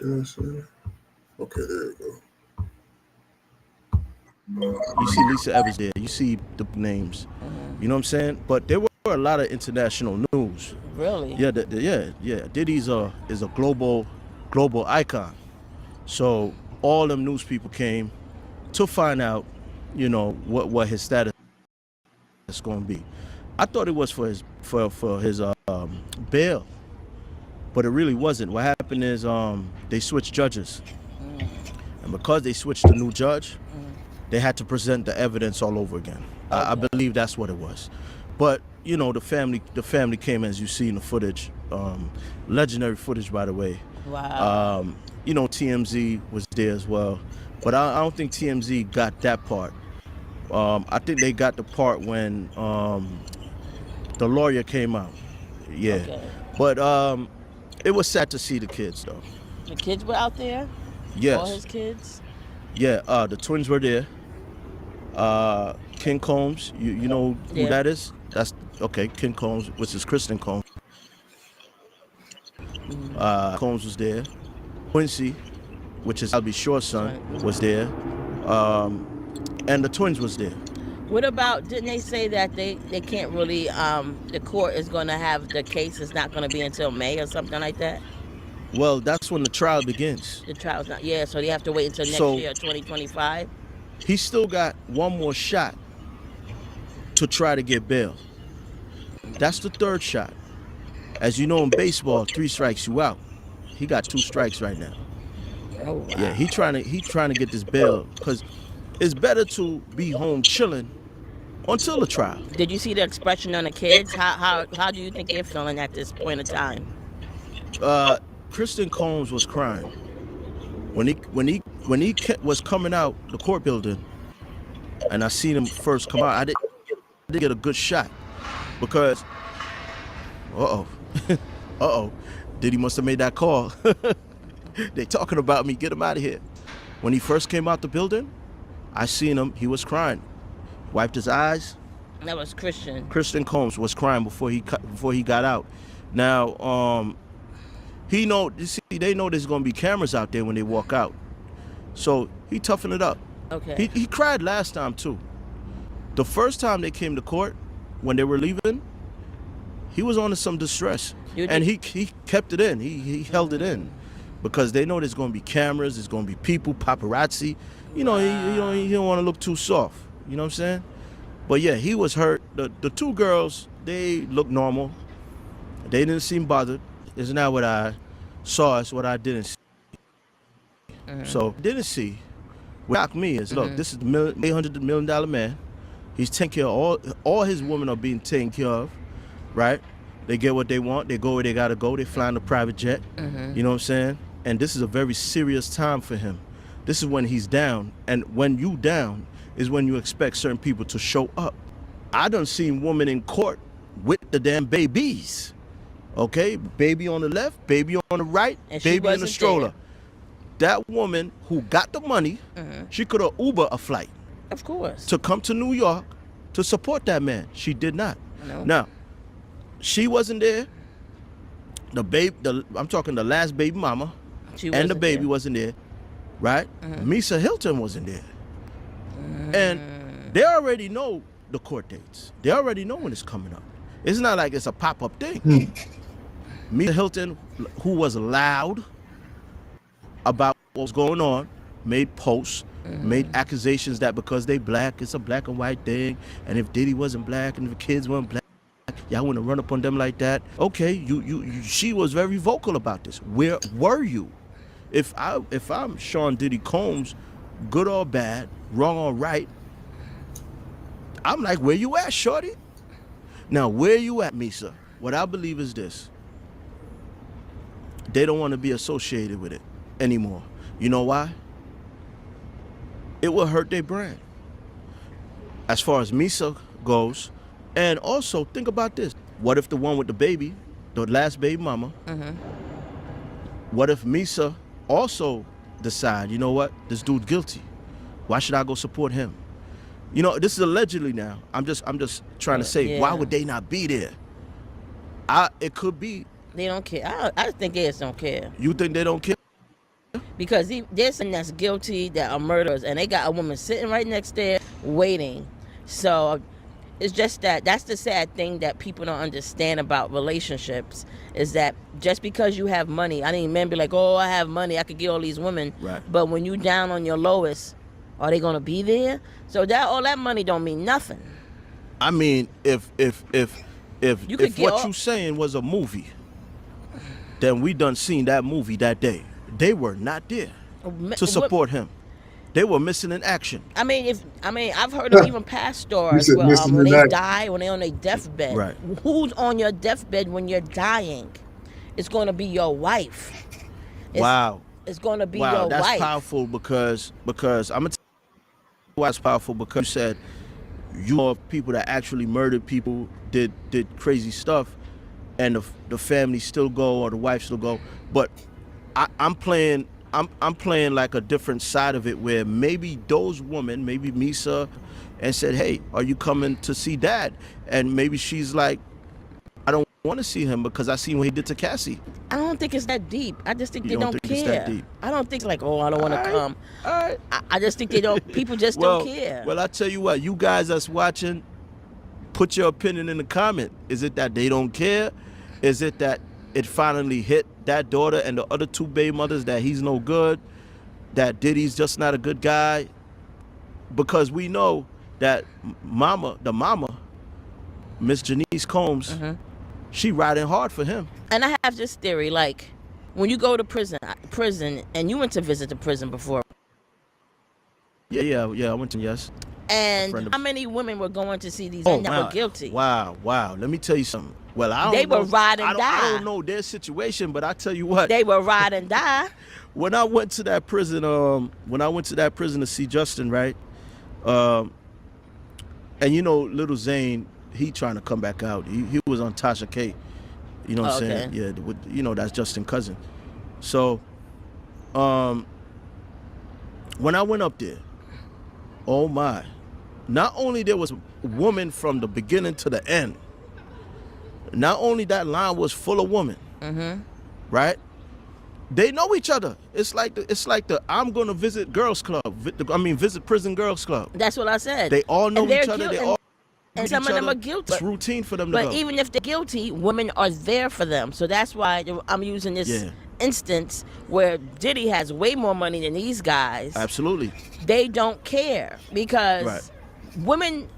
Yes, sir. Okay, there you go. You see Lisa Evans there. You see the names. You know what I'm saying? But there were a lot of international news. Really? Yeah, yeah. Diddy's is a global icon. So all them news people came to find out, you know, what his status is going to be. I thought it was for his bail, but it really wasn't. What happened is they switched judges, and because they switched the new judge, they had to present the evidence all over again. Okay. I believe that's what it was. But you know, the family came, as you see in the footage, legendary footage, by the way. Wow. You know, TMZ was there as well, but I don't think TMZ got that part. I think they got the part when the lawyer came out. Yeah. Okay. But it was sad to see the kids, though. The kids were out there? Yes. All his kids? Yeah, the twins were there. King Combs, you know who that is? That's okay, King Combs, which is Kristen Combs. Combs was there. Quincy, which is Albie Short's son, was there. And the twins was there. What about, didn't they say that they can't really, the court is going to have, the case is not going to be until May or something like that? Well, that's when the trial begins. The trial's not, yeah, so they have to wait until next year, 2025? He still got one more shot to try to get bail. That's the third shot. As you know, in baseball, 3 strikes you out. He got 2 strikes right now. Oh, wow. Yeah, he trying to get this bail, because it's better to be home chilling until the trial. Did you see the expression on the kids? How do you think they're feeling at this point in time? Kristen Combs was crying when he was coming out the court building, and I seen him first come out. I didn't get a good shot because Diddy must have made that call. They talking about me. Get him out of here. When he first came out the building, I seen him. He was crying. Wiped his eyes. That was Christian. Kristen Combs was crying before he got out. Now, they know there's gonna be cameras out there when they walk out, so he toughened it up. Okay. He cried last time too. The first time they came to court, when they were leaving, he was under some distress, and he kept it in. He held it in, because they know there's gonna be cameras, there's gonna be people, paparazzi. You know, he don't want to look too soft. You know what I'm saying? But yeah, he was hurt. The 2 girls, they looked normal. They didn't seem bothered. Isn't that what I saw? It's what I didn't see. So didn't see. What shocked me is, look, this is the $800 million man. He's taking care of all his women are being taken care of, right? They get what they want. They go where they gotta go. They fly in a private jet. You know what I'm saying? And this is a very serious time for him. This is when he's down, and when you down is when you expect certain people to show up. I done seen women in court with the damn babies. Okay, baby on the left, baby on the right, and baby in the stroller. There. That woman who got the money, she could have Uber a flight. Of course. To come to New York to support that man. She did not. No. Now, she wasn't there. I'm talking the last baby mama, and the baby wasn't there, right? Misa Hilton wasn't there. And they already know the court dates. They already know when it's coming up. It's not like it's a pop-up thing. Misa Hilton, who was loud about what was going on, made posts, made accusations that because they black, it's a black and white thing, and if Diddy wasn't black and if the kids weren't black, y'all wouldn't run up on them like that. Okay, she was very vocal about this. Where were you? If I'm Sean Diddy Combs, good or bad, wrong or right, I'm like, where you at, shorty? Now, where you at, Misa? What I believe is this. they don't want to be associated with it anymore. You know why? It will hurt their brand. As far as Misa goes, and also think about this. What if the one with the baby, the last baby mama, what if Misa also decide, you know what, this dude's guilty. Why should I go support him? You know, this is allegedly now. I'm just trying to say, why would they not be there? It could be. They don't care. I think they just don't care. You think they don't care? Because there's someone that's guilty that are murderers, and they got a woman sitting right next there waiting. So it's just that's the sad thing that people don't understand about relationships, is that just because you have money, I mean, men be like, oh, I have money, I could get all these women. Right. But when you down on your lowest, are they gonna be there? So that all that money don't mean nothing. I mean, if what you saying was a movie, then we done seen that movie that day. They were not there to support him. They were missing in action. I mean, I've heard of even past stories where when they die, when they're on their deathbed. Right. Who's on your deathbed when you're dying? It's going to be your wife. Wow. It's going to be your wife. Wow, that's powerful because I'm gonna tell you why it's powerful, because you said you know of people that actually murdered people, did crazy stuff, and the family still go or the wife still go, but I'm playing like a different side of it, where maybe those women, maybe Misa, and said, hey, are you coming to see Dad? And maybe she's like, I don't want to see him because I seen what he did to Cassie. I don't think it's that deep. I just think they don't care. It's that deep. I don't think like, oh, I don't want to come. All right. I just think they don't. People just don't care. Well, I tell you what, you guys that's watching, put your opinion in the comment. Is it that they don't care? Is it that it finally hit that daughter and the other two baby mothers that he's no good, that Diddy's just not a good guy? Because we know that the mama, Miss Janice Combs, she riding hard for him. And I have this theory, like, when you go to prison, and you went to visit the prison before. Yeah, I went to, yes. And how many women were going to see these men that were guilty? Wow. Let me tell you something. Well, they were ride and die. I don't know their situation, but I tell you what. They were ride and die. When I went to that prison, to see Justin, right? And you know, Little Zane, he trying to come back out. He was on Tasha K. You know what I'm saying? Yeah, you know, that's Justin's cousin. So, when I went up there, oh my. Not only there was a woman from the beginning to the end, not only that line was full of women, right? They know each other. It's like the I'm gonna visit girls club. Visit prison girls club. That's what I said. They all know each other. They all and some of them are guilty. It's routine for them to go. But even if they're guilty, women are there for them. So that's why I'm using this instance where Diddy has way more money than these guys. Absolutely. They don't care because women.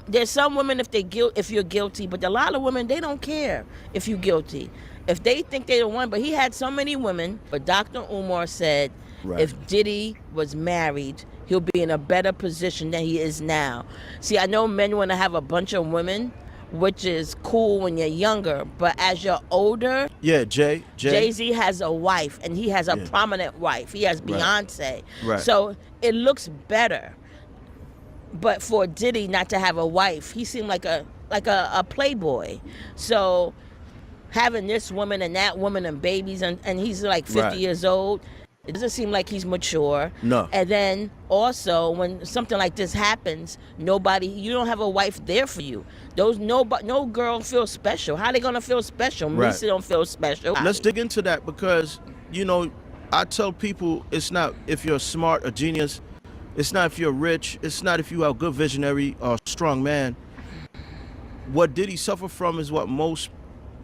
There's some women if you're guilty, but a lot of women, they don't care if you're guilty. If they think they're the one, but he had so many women. But Dr. Umar said if Diddy was married, he'll be in a better position than he is now. See, I know men want to have a bunch of women, which is cool when you're younger, but as you're older, Jay-Z has a wife, and he has a prominent wife. He has Beyonce. Right. So it looks better. But for Diddy not to have a wife, he seemed like a playboy. So having this woman and that woman and babies, and he's like 50 years old, it doesn't seem like he's mature. No. And then also when something like this happens, you don't have a wife there for you. No girl feels special. How are they gonna feel special? Misa don't feel special. Let's dig into that, because you know, I tell people it's not if you're smart or genius. It's not if you're rich. It's not if you are a good visionary or strong man. What Diddy suffer from is what most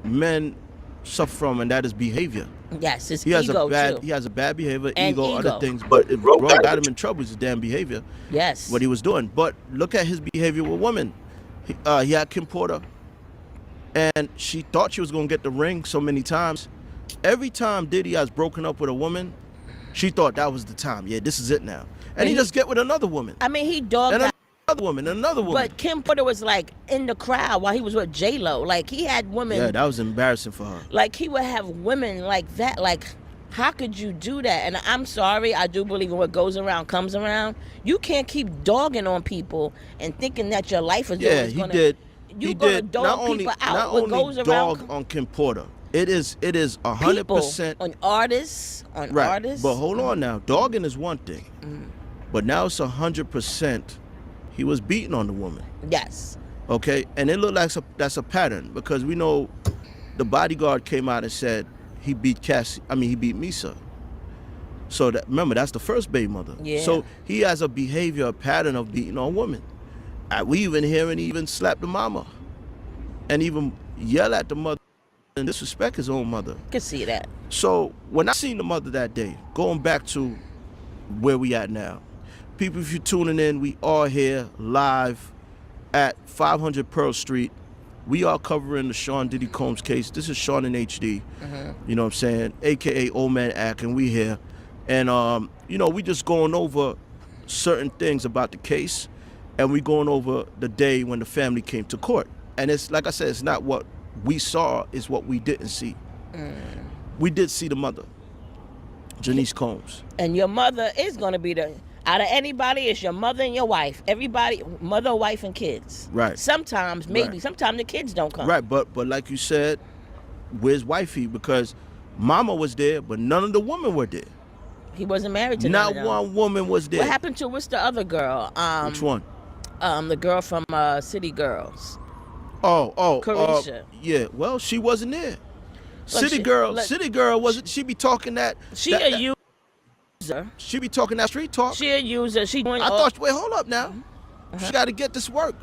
men suffer from, and that is behavior. Yes, his ego too. He has a bad behavior, and ego, other things. But it got him in trouble with his damn behavior. Yes. What he was doing. But look at his behavior with women. He had Kim Porter, and she thought she was going to get the ring so many times. Every time Diddy has broken up with a woman, she thought that was the time. Yeah, this is it now. And he just get with another woman. I mean, he dogged out another woman. But Kim Porter was like in the crowd while he was with J-Lo. Like he had women. Yeah, that was embarrassing for her. Like he would have women like that. Like, how could you do that? And I'm sorry, I do believe in what goes around comes around. You can't keep dogging on people and thinking that your life is always he gonna. did. You He gonna did dog people out. not What only goes dog around on Kim Porter. It is 100% on artists, on right. artists. But hold on now, dogging is one thing, but now it's 100%. He was beating on the woman. Yes. Okay, and it looked like that's a pattern because we know the bodyguard came out and said he beat Cassie. I mean, he beat Misa. So remember, that's the first baby mother. Yeah. So he has a behavior, a pattern of beating on women. We even hear him even slap the mama, and even yell at the mother and disrespect his own mother. I can see that. So when I seen the mother that day, going back to where we at now, people, if you're tuning in, we are here live at 500 Pearl Street. We are covering the Sean Diddy Combs case. This is Sean in HD. You know what I'm saying? AKA Old Man Ack, and we here. And we just going over certain things about the case, and we going over the day when the family came to court. And it's like I said, it's not what we saw, it's what we didn't see. We did see the mother, Janice Combs. And your mother is gonna be out of anybody, it's your mother and your wife. Everybody, mother, wife, and kids. Right. Sometimes, maybe. Right. Sometimes the kids don't come. Right, but like you said, where's wifey? Because mama was there, but none of the women were there. He wasn't married to Not none of them. one woman was there. What happened to, what's the other girl? Which one? The girl from City Girls. Carisha. Yeah, well, she wasn't there. City Girl wasn't. She be talking that. She a user. She be talking that street talk. She a user. She doing. Wait, hold up now. She got to get this work,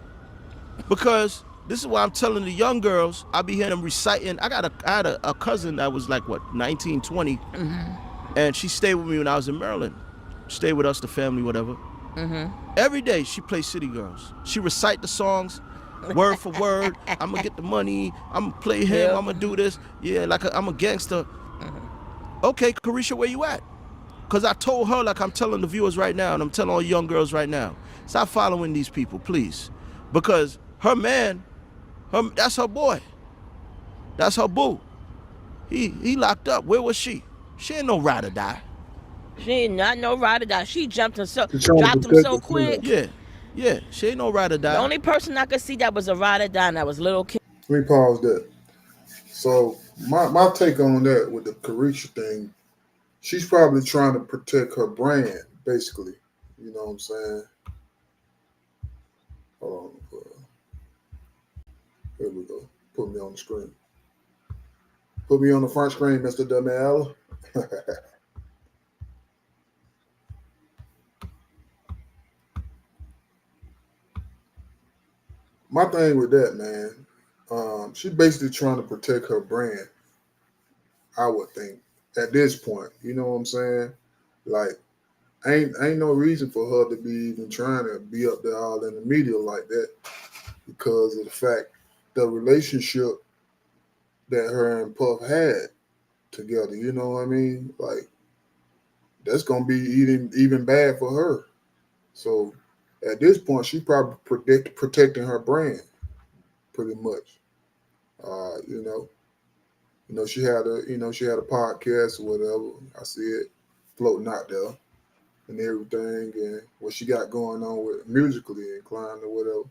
because this is why I'm telling the young girls. I be hearing them reciting. I had a cousin that was like 19, 20, and she stayed with me when I was in Maryland. Stayed with us, the family, whatever. Every day she plays City Girls. She recite the songs, word for word. I'm gonna get the money. I'm gonna play him. Yep. I'm gonna do this. Yeah, I'm a gangster. Okay, Carisha, where you at? Because I told her, like I'm telling the viewers right now, and I'm telling all young girls right now, stop following these people, please. Because her man, that's her boy. That's her boo. He locked up. Where was she? She ain't no ride or die. She ain't not no ride or die. She jumped him so, She's trying to dropped him protect so the quick. Yeah. She ain't no ride or die. The only person I could see that was a ride or die, and that was Little Kim. Let me pause that. So my take on that with the Carisha thing, she's probably trying to protect her brand, basically. You know what I'm saying? Hold on. Here we go. Put me on the screen. Put me on the front screen, Mr. Damel. My thing with that, man, she's basically trying to protect her brand, I would think, at this point. You know what I'm saying? Like, ain't no reason for her to be even trying to be up there all in the media like that, because of the fact the relationship that her and Puff had together. You know what I mean? Like, that's gonna be even bad for her. So at this point, she probably protecting her brand, pretty much. She had a podcast or whatever. I see it floating out there and everything, and what she got going on with musically inclined or whatever.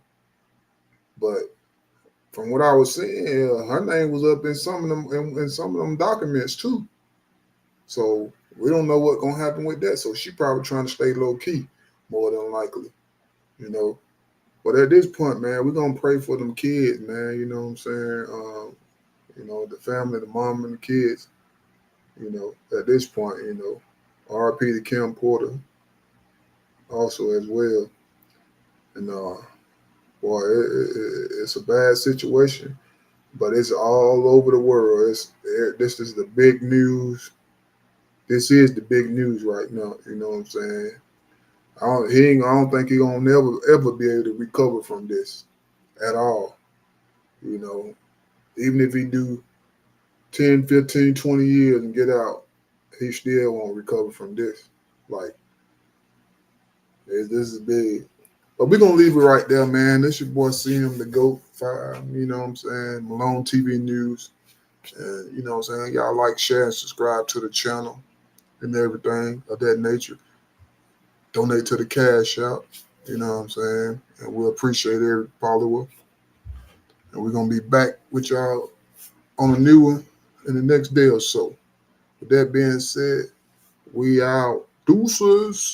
But from what I was seeing, her name was up in some of them documents too. So we don't know what's gonna happen with that. So she probably trying to stay low key, more than likely. But at this point, man, we're gonna pray for them kids, man. You know what I'm saying? The family, the mom and the kids. At this point, R.P. to Kim Porter also as well. And boy, it's a bad situation, but it's all over the world. This is the big news. This is the big news right now. You know what I'm saying? I don't think he's gonna ever be able to recover from this at all. Even if he do 10, 15, 20 years and get out, he still won't recover from this. Like, this is big. But we're gonna leave it right there, man. This your boy CM the GOAT 5, you know what I'm saying? Malone TV News. And you know what I'm saying? Y'all like, share, and subscribe to the channel and everything of that nature. Donate to the Cash App, you know what I'm saying? And we'll appreciate every follower. And we're gonna be back with y'all on a new one in the next day or so. With that being said, we out. Deuces.